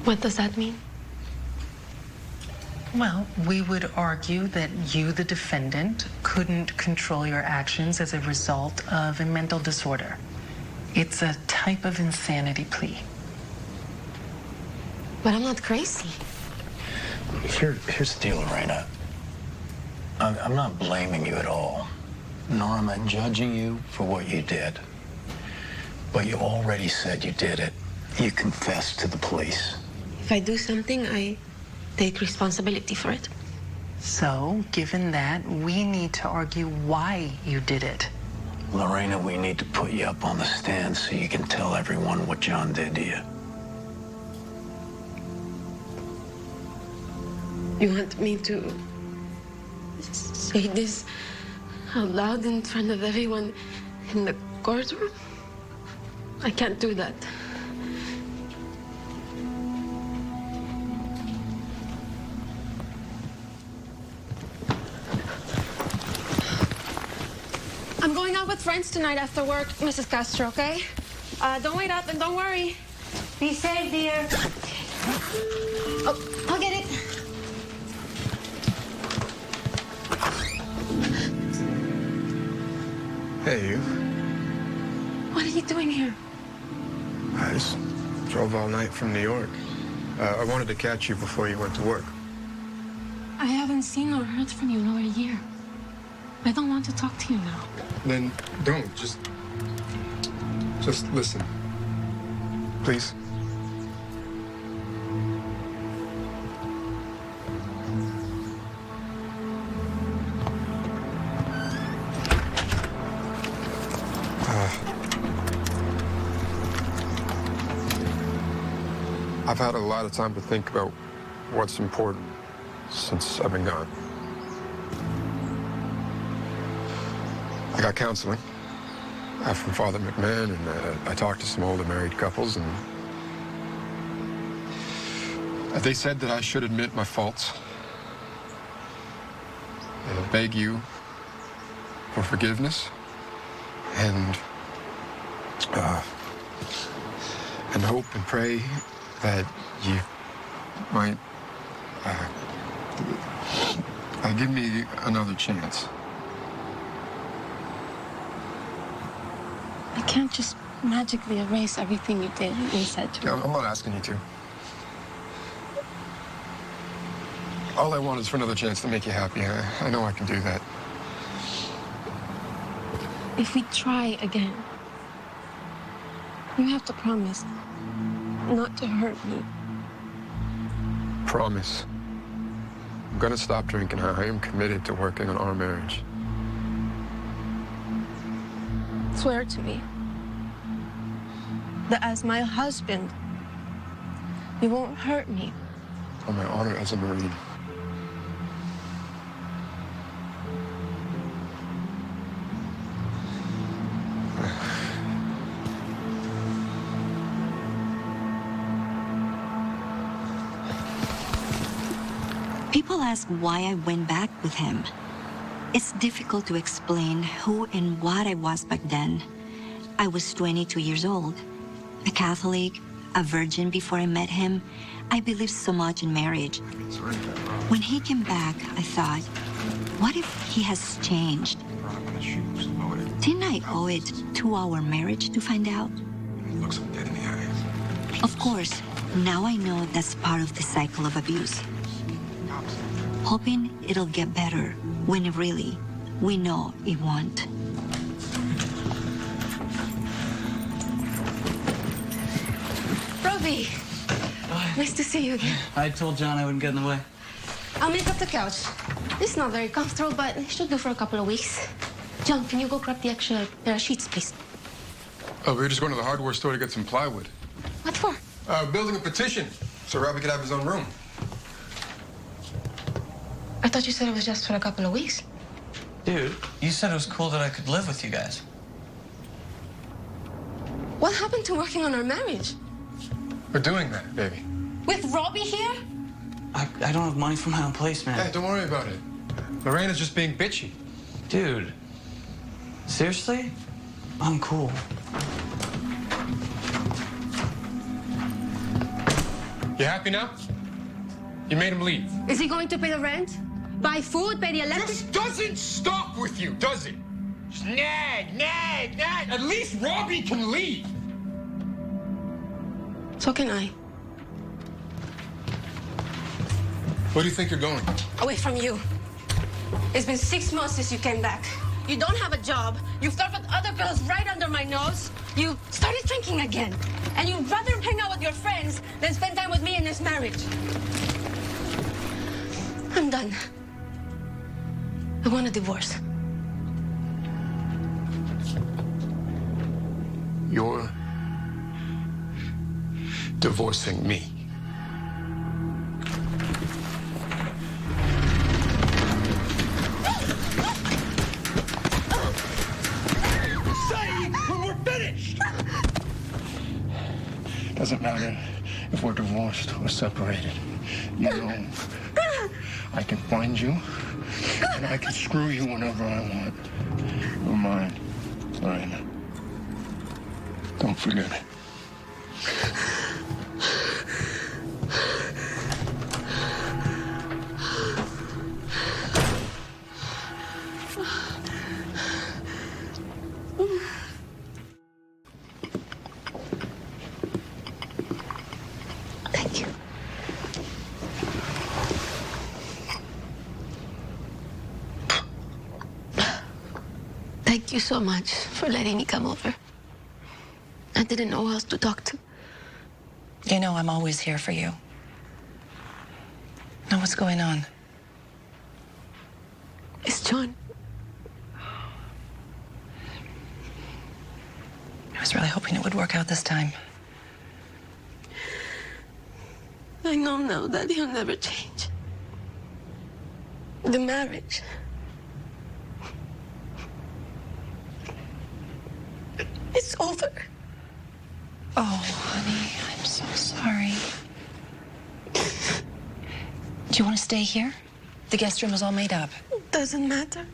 What does that mean?
Well, we would argue that you, the defendant, couldn't control your actions as a result of a mental disorder. It's a type of insanity plea.
But I'm not crazy.
Here's the deal, Lorena. I'm not blaming you at all, nor am I judging you for what you did. But you already said you did it. You confessed to the police.
If I do something, I take responsibility for it.
So, given that, we need to argue why you did it.
Lorena, we need to put you up on the stand so you can tell everyone what John did to you.
You want me to say this out loud in front of everyone in the courtroom? I can't do that.
I'm going out with friends tonight after work, Mrs. Castro, okay? Don't wait up and don't worry.
Be safe, dear.
Oh, I'll get it.
Hey, you.
What are you doing here?
I just drove all night from New York. I wanted to catch you before you went to work.
I haven't seen or heard from you in over a year. I don't want to talk to you now.
Then don't. Just listen. Please. I've had a lot of time to think about what's important since I've been gone. I got counseling from Father McMahon, and I talked to some older married couples, and they said that I should admit my faults and beg you for forgiveness and hope and pray that you might give me another chance.
I can't just magically erase everything you did and said to me.
I'm not asking you to. All I want is for another chance to make you happy. I know I can do that.
If we try again, you have to promise not to hurt me.
Promise. I'm gonna stop drinking. I am committed to working on our marriage.
Swear to me that as my husband, you won't hurt me.
On my honor as a Marine.
People ask why I went back with him. It's difficult to explain who and what I was back then. I was 22 years old, a Catholic, a virgin before I met him. I believed so much in marriage. When he came back, I thought, what if he has changed? Didn't I owe it to our marriage to find out?
Looks him dead in the eye.
Of course, now I know that's part of the cycle of abuse. Hoping it'll get better when really we know it won't.
Robbie, nice to see you again.
I told John I wouldn't get in the way.
I'll make up the couch. It's not very comfortable, but it should do for a couple of weeks. John, can you go grab the extra pair of sheets, please?
Oh, we were just going to the hardware store to get some plywood.
What for?
Building a petition so Robbie could have his own room.
I thought you said it was just for a couple of weeks.
Dude, you said it was cool that I could live with you guys.
What happened to working on our marriage?
We're doing that, baby.
With Robbie here?
I don't have money for my own place, man.
Hey, don't worry about it. Lorena's just being bitchy.
Dude, seriously? I'm cool.
You happy now? You made him leave.
Is he going to pay the rent? Buy food, pay the electric?
This doesn't stop with you, does it? Just nag, nag, nag. At least Robbie can leave.
So can I.
Where do you think you're going?
Away from you. It's been 6 months since you came back. You don't have a job. You flirt with other girls right under my nose. You started drinking again. And you'd rather hang out with your friends than spend time with me in this marriage. I'm done. I want a divorce.
You're divorcing me.
Say when we're finished!
Doesn't matter if we're divorced or separated. You know, I can find you, and I can screw you whenever I want. You're mine, Lorena. Don't forget it.
Thank you. Thank you so much for letting me come over. I didn't know who else to talk to.
You know I'm always here for you. Now what's going on?
It's John.
I was really hoping it would work out this time.
I know now that he'll never change. The marriage. It's over.
Oh, honey, I'm so sorry. Do you want to stay here? The guest room is all made up.
Doesn't matter.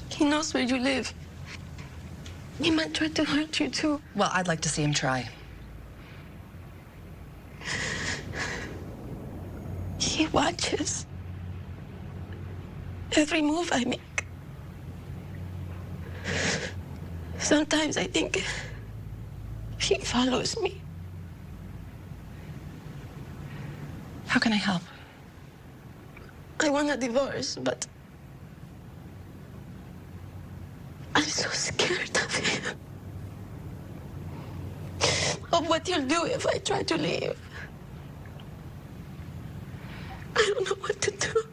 He knows where you live. He might try to hurt you, too.
Well, I'd like to see him try.
He watches every move I make. Sometimes I think he follows me.
How can I help?
I want a divorce, but I'm so scared of him. of what you'll do if I try to leave. I don't know what to do.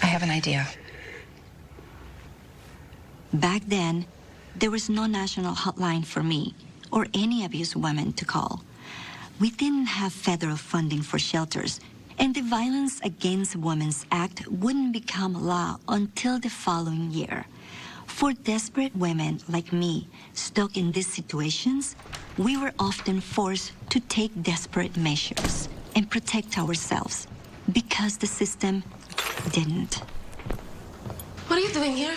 I have an idea.
Back then, there was no national hotline for me or any abused women to call. We didn't have federal funding for shelters, and the Violence Against Women Act wouldn't become law until the following year. For desperate women like me stuck in these situations, we were often forced to take desperate measures and protect ourselves because the system didn't.
What are you doing here?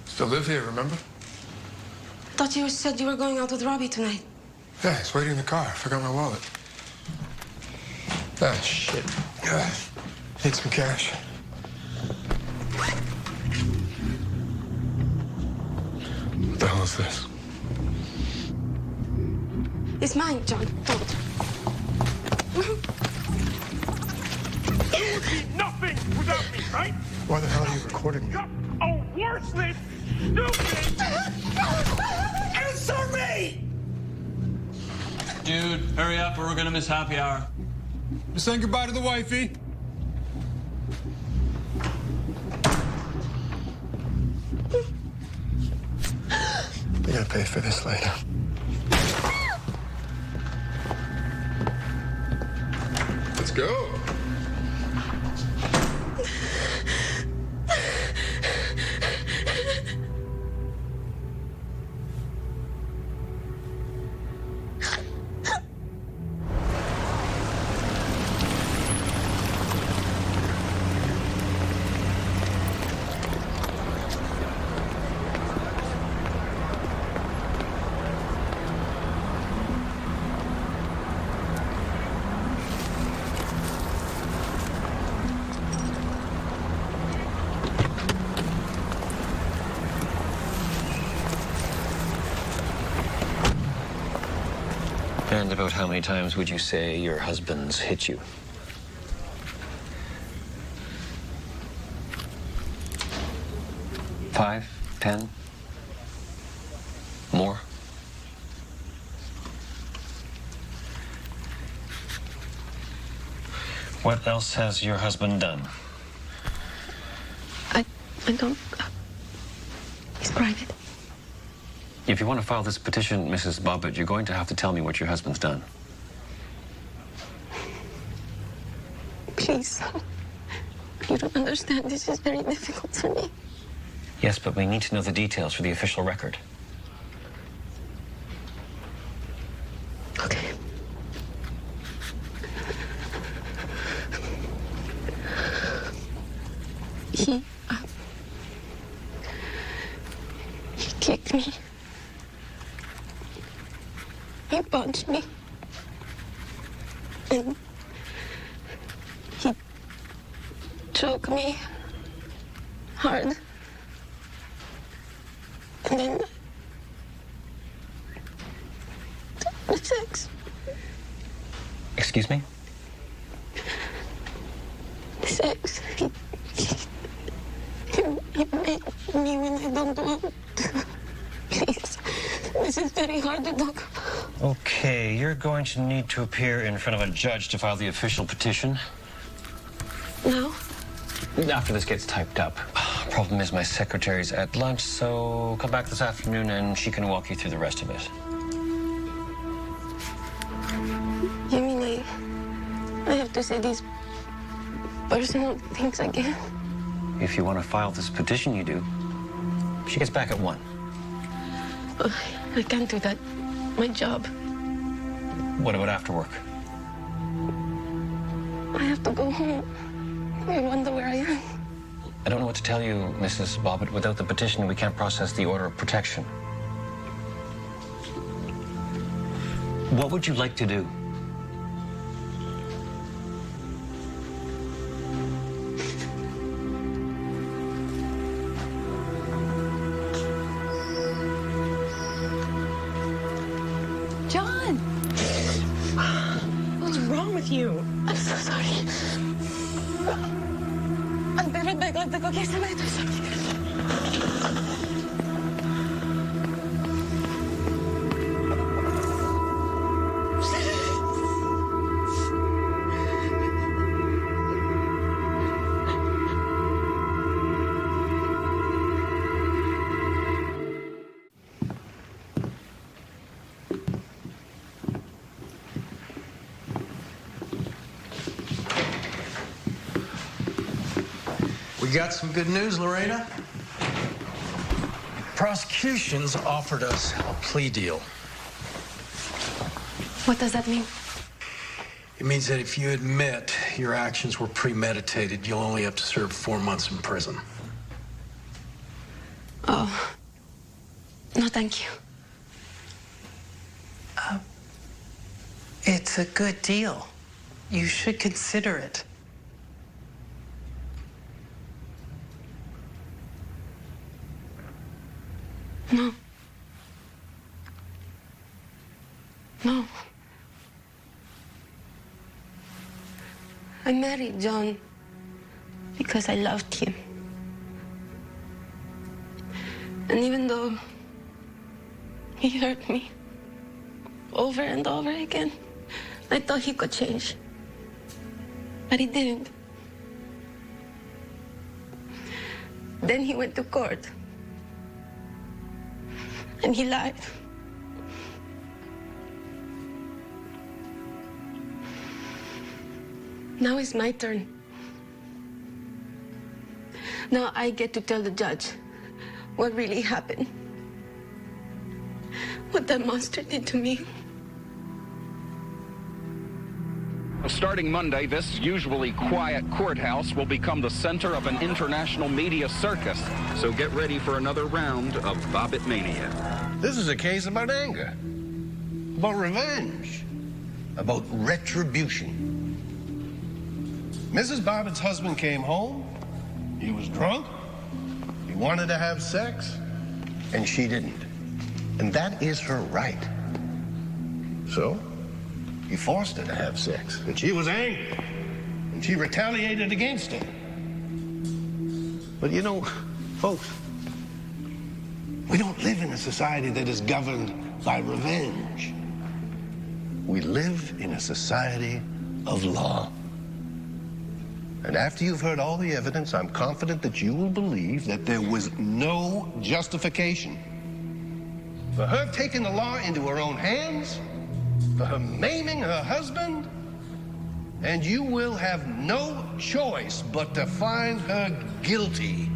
Still live here, remember?
I thought you said you were going out with Robbie tonight.
Yeah, he's waiting in the car. I forgot my wallet. Ah, shit. Need some cash. What the hell is this?
It's mine, John. Don't.
You would be nothing without me, right?
Why the hell are you recording me?
A worthless, stupid... Answer me!
Dude, hurry up or we're gonna miss happy hour.
You saying goodbye to the wifey?
You're gonna pay for this later. Let's go.
And about how many times would you say your husband's hit you? 5, 10? More? What else has your husband done?
I don't... It's private.
If you want to file this petition, Mrs. Bobbitt, you're going to have to tell me what your husband's done.
Please. You don't understand. This is very difficult for me.
Yes, but we need to know the details for the official record.
Okay. He kicked me. He punched me. And he choked me hard. And then the sex.
Excuse me?
The sex. He made me when I don't want to. Please. This is very hard to talk about.
Okay, you're going to need to appear in front of a judge to file the official petition.
No?
After this gets typed up. Problem is my secretary's at lunch, so come back this afternoon and she can walk you through the rest of it.
You mean I have to say these personal things again?
If you want to file this petition, you do. She gets back at 1.
I can't do that. My job.
What about after work?
I have to go home. I wonder where I am.
I don't know what to tell you, Mrs. Bobbitt. Without the petition, we can't process the order of protection. What would you like to do?
John! What's wrong with you?
I'm so sorry. I'll be right back. I'll take okay.
got some good news, Lorena. Prosecution's offered us a plea deal.
What does that mean?
It means that if you admit your actions were premeditated, you'll only have to serve 4 months in prison.
Oh. No, thank you.
It's a good deal. You should consider it.
No. No. I married John because I loved him. And even though he hurt me over and over again, I thought he could change. But he didn't. Then he went to court. And he lied. Now it's my turn. Now I get to tell the judge what really happened. What that monster did to me.
Starting Monday, this usually quiet courthouse will become the center of an international media circus. So get ready for another round of Bobbitt Mania.
This is a case about anger, about revenge, about retribution. Mrs. Bobbitt's husband came home. He was drunk. He wanted to have sex, and she didn't. And that is her right. So he forced her to have sex, and she was angry, and she retaliated against him. But you know, folks, we don't live in a society that is governed by revenge. We live in a society of law. And after you've heard all the evidence, I'm confident that you will believe that there was no justification for her taking the law into her own hands, for her maiming her husband, and you will have no choice but to find her guilty.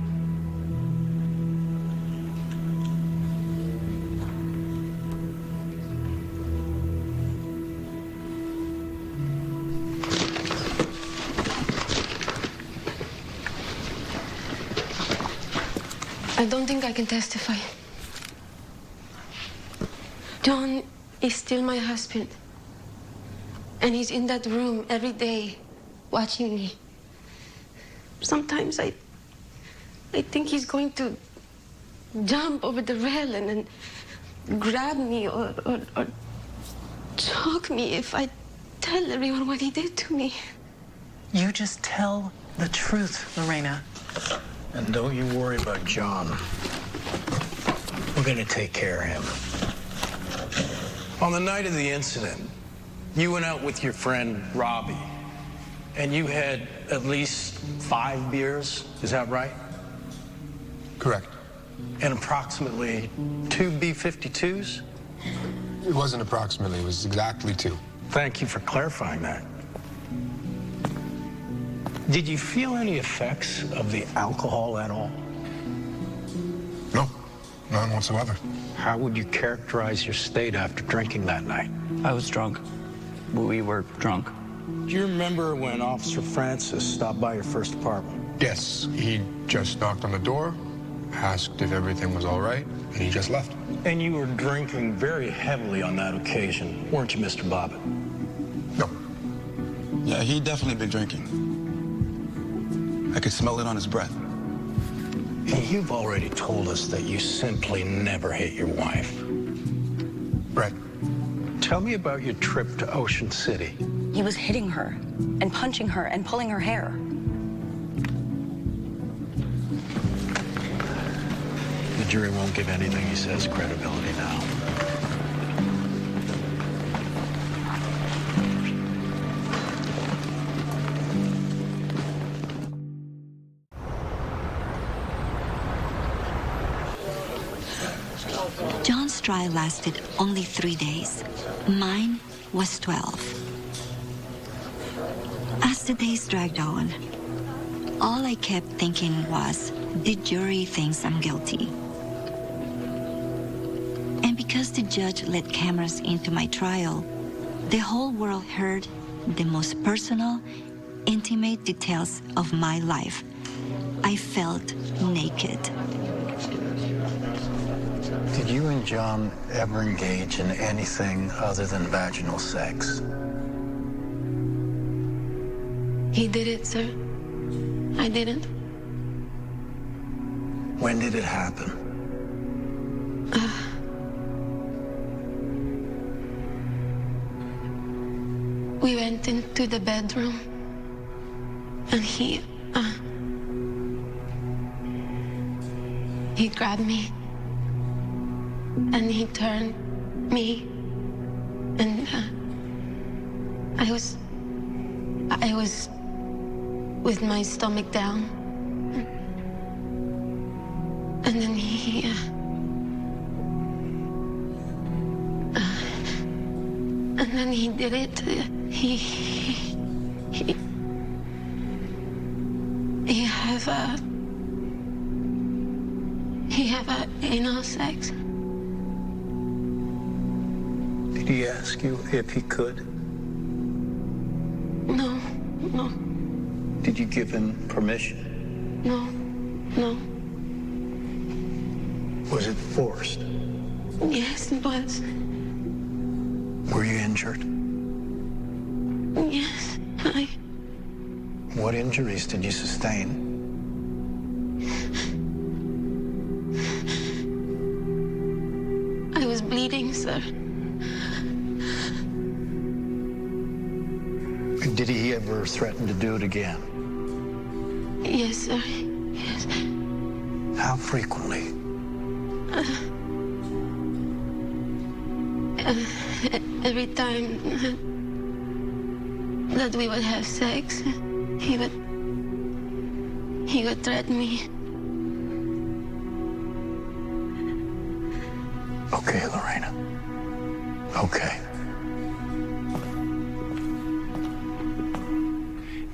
I don't think I can testify. John is still my husband. And he's in that room every day, watching me. Sometimes I think he's going to jump over the rail and grab me or choke me if I tell everyone what he did to me.
You just tell the truth, Lorena.
And don't you worry about John. We're gonna take care of him. On the night of the incident, you went out with your friend Robbie, and you had at least 5 beers, is that right?
Correct.
And approximately 2 B-52s?
It wasn't approximately, it was exactly 2.
Thank you for clarifying that. Did you feel any effects of the alcohol at all?
No, none whatsoever.
How would you characterize your state after drinking that night?
I was drunk. We were drunk.
Do you remember when Officer Francis stopped by your first apartment?
Yes, he just knocked on the door, asked if everything was all right, and he just left.
And you were drinking very heavily on that occasion, weren't you, Mr. Bobbitt?
No.
Yeah, he'd definitely been drinking. I could smell it on his breath.
And you've already told us that you simply never hit your wife.
Right.
Tell me about your trip to Ocean City.
He was hitting her and punching her and pulling her hair.
The jury won't give anything he says credibility now.
John's trial lasted only 3 days. Mine was 12. As the days dragged on, All I kept thinking was, the jury thinks I'm guilty. And because the judge let cameras into my trial, the whole world heard the most personal, intimate details of my life. I felt naked.
Did you and John ever engage in anything other than vaginal sex?
He did it, sir. I didn't.
When did it happen?
We went into the bedroom, and he grabbed me, and he turned me, and I was with my stomach down, and then he did it. He have a anal sex.
Did he ask you if he could?
No.
Did you give him permission?
No.
Was it forced?
Yes, it was.
Were you injured?
Yes,
What injuries did you sustain?
I was bleeding, sir.
Did he ever threaten to do it again?
Yes, sir. Yes.
How frequently?
Every time that we would have sex, he would threaten me.
Okay, Lorena. Okay.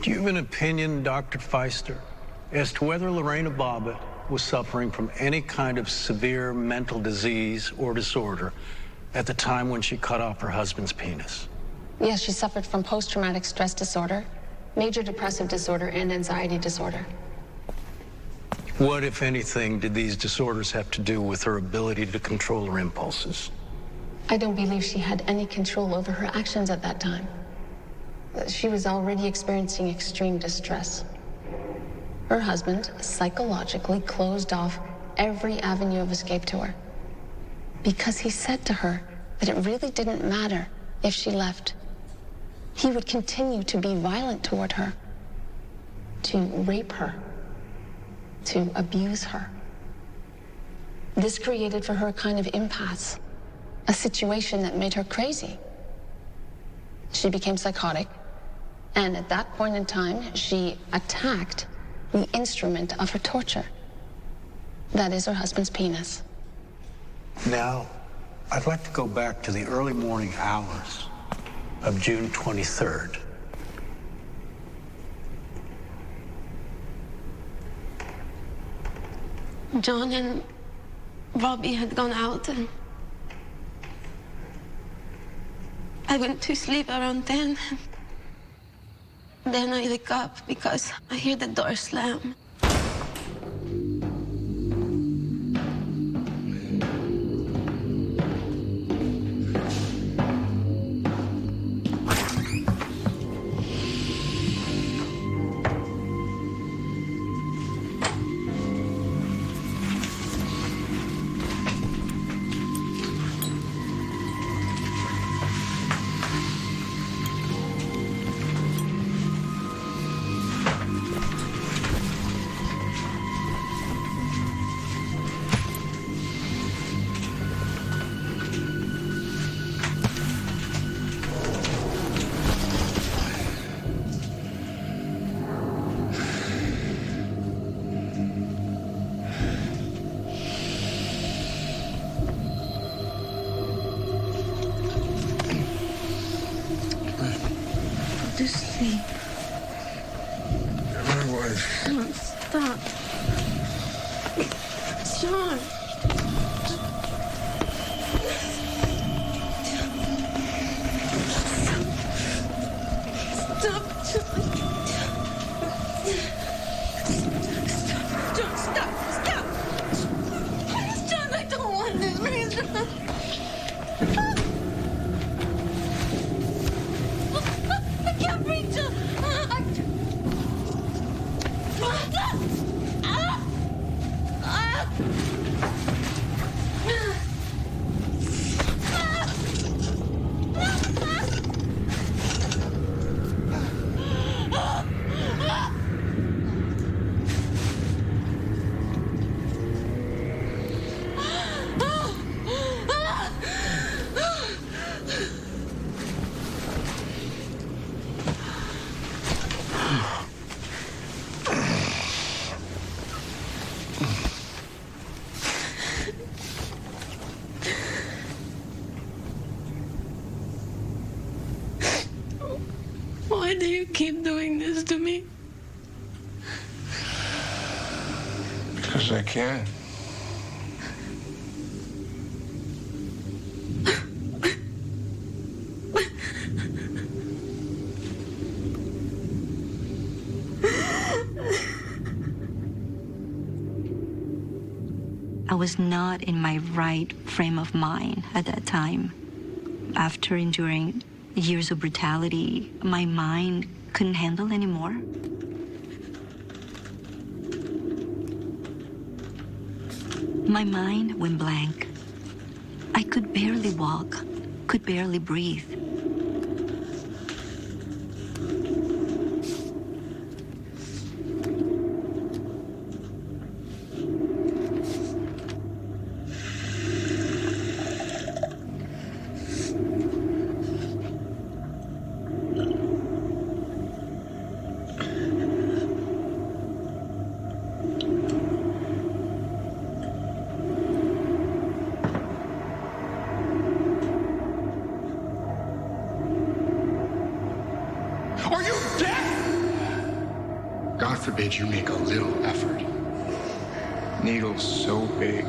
Do you have an opinion, Dr. Feister, as to whether Lorena Bobbitt was suffering from any kind of severe mental disease or disorder at the time when she cut off her husband's penis?
Yes, she suffered from post-traumatic stress disorder, major depressive disorder, and anxiety disorder.
What, if anything, did these disorders have to do with her ability to control her impulses?
I don't believe she had any control over her actions at that time. She was already experiencing extreme distress. Her husband psychologically closed off every avenue of escape to her, because he said to her that it really didn't matter if she left. He would continue to be violent toward her, to rape her, to abuse her. This created for her a kind of impasse, a situation that made her crazy. She became psychotic, and at that point in time, she attacked the instrument of her torture. That is her husband's penis.
Now, I'd like to go back to the early morning hours of June 23rd.
John and Robbie had gone out, and I went to sleep around 10. Then I wake up because I hear the door slam.
wife.
Stop. John.
Why do you keep doing this to me?
Because I can.
I was not in my right frame of mind at that time. After enduring years of brutality, my mind couldn't handle anymore. My mind went blank. I could barely walk, could barely breathe.
Are you deaf?
God forbid you make a little effort.
Needle's so big.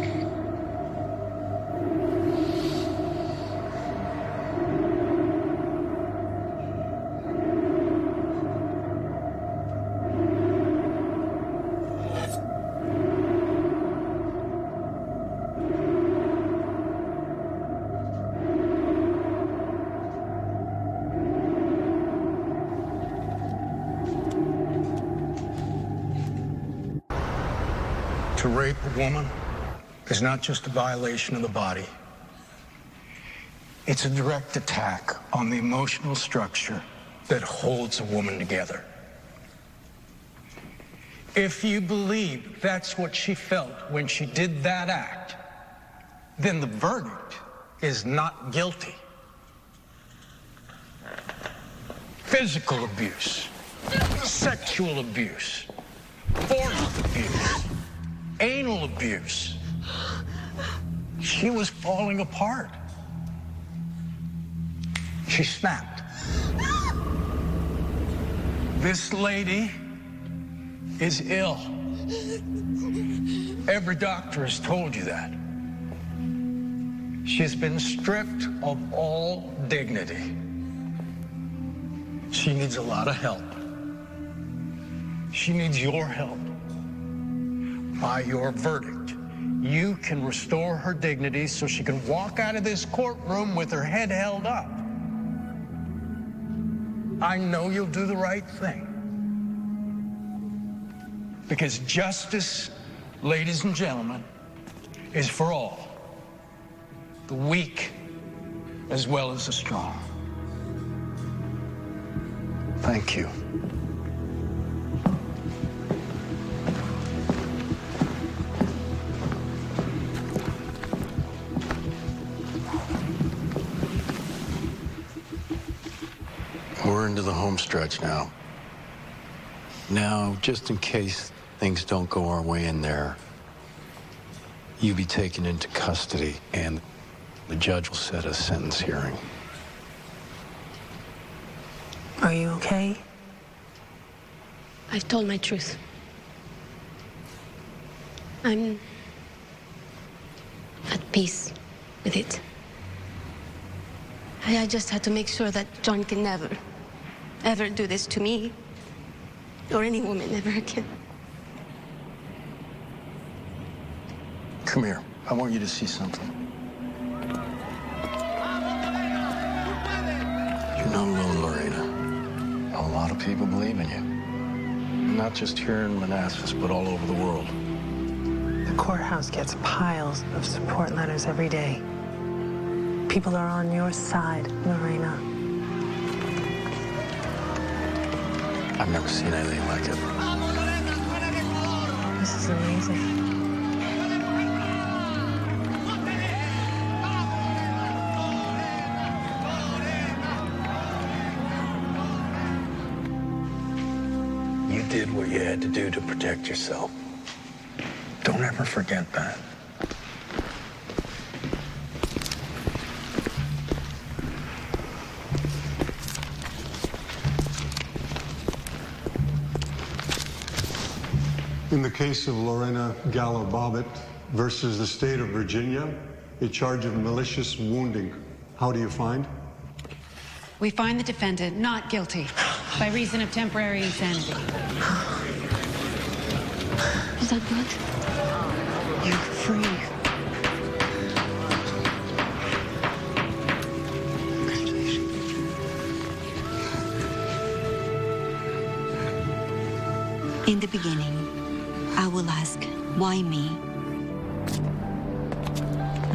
To rape a woman is not just a violation of the body. It's a direct attack on the emotional structure that holds a woman together. If you believe that's what she felt when she did that act, then the verdict is not guilty. Physical abuse, sexual abuse, forced abuse, anal abuse. She was falling apart. She snapped. This lady is ill. Every doctor has told you that. She's been stripped of all dignity. She needs a lot of help. She needs your help. By your verdict, you can restore her dignity so she can walk out of this courtroom with her head held up. I know you'll do the right thing. Because justice, ladies and gentlemen, is for all. The weak as well as the strong. Thank you.
We're into the home stretch now. Now, just in case things don't go our way in there, you be taken into custody and the judge will set a sentence hearing.
Are you okay?
I've told my truth. I'm at peace with it. I just had to make sure that John can never, ever do this to me or any woman ever again.
Come here. I want you to see something. You're not alone, Lorena. A lot of people believe in you. Not just here in Manassas, but all over the world.
The courthouse gets piles of support letters every day. People are on your side, Lorena.
I've never seen anything like it.
This is amazing.
You did what you had to do to protect yourself. Don't ever forget that.
In the case of Lorena Gallo Bobbitt versus the state of Virginia, a charge of malicious wounding. How do you find?
We find the defendant not guilty by reason of temporary insanity.
Is that good?
You're free.
In the beginning, I will ask, why me?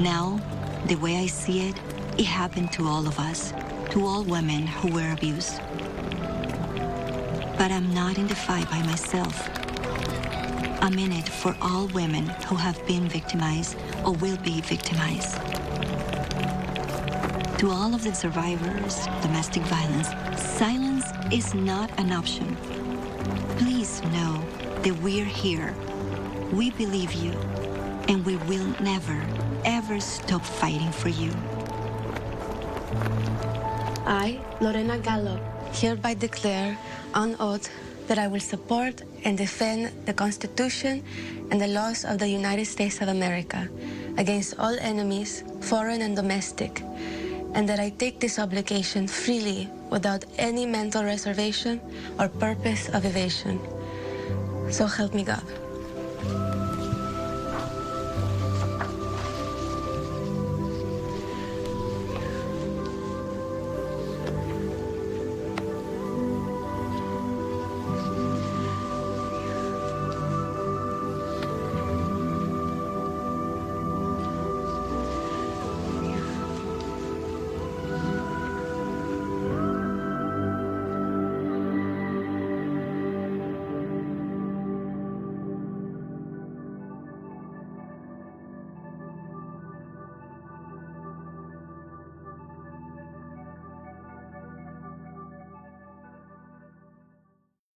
Now, the way I see it, it happened to all of us, to all women who were abused. But I'm not in the fight by myself. I'm in it for all women who have been victimized or will be victimized. To all of the survivors, domestic violence, silence is not an option. Please know that we're here. We believe you, and we will never, ever stop fighting for you.
I, Lorena Gallo, hereby declare on oath that I will support and defend the Constitution and the laws of the United States of America against all enemies, foreign and domestic, and that I take this obligation freely without any mental reservation or purpose of evasion. So help me God.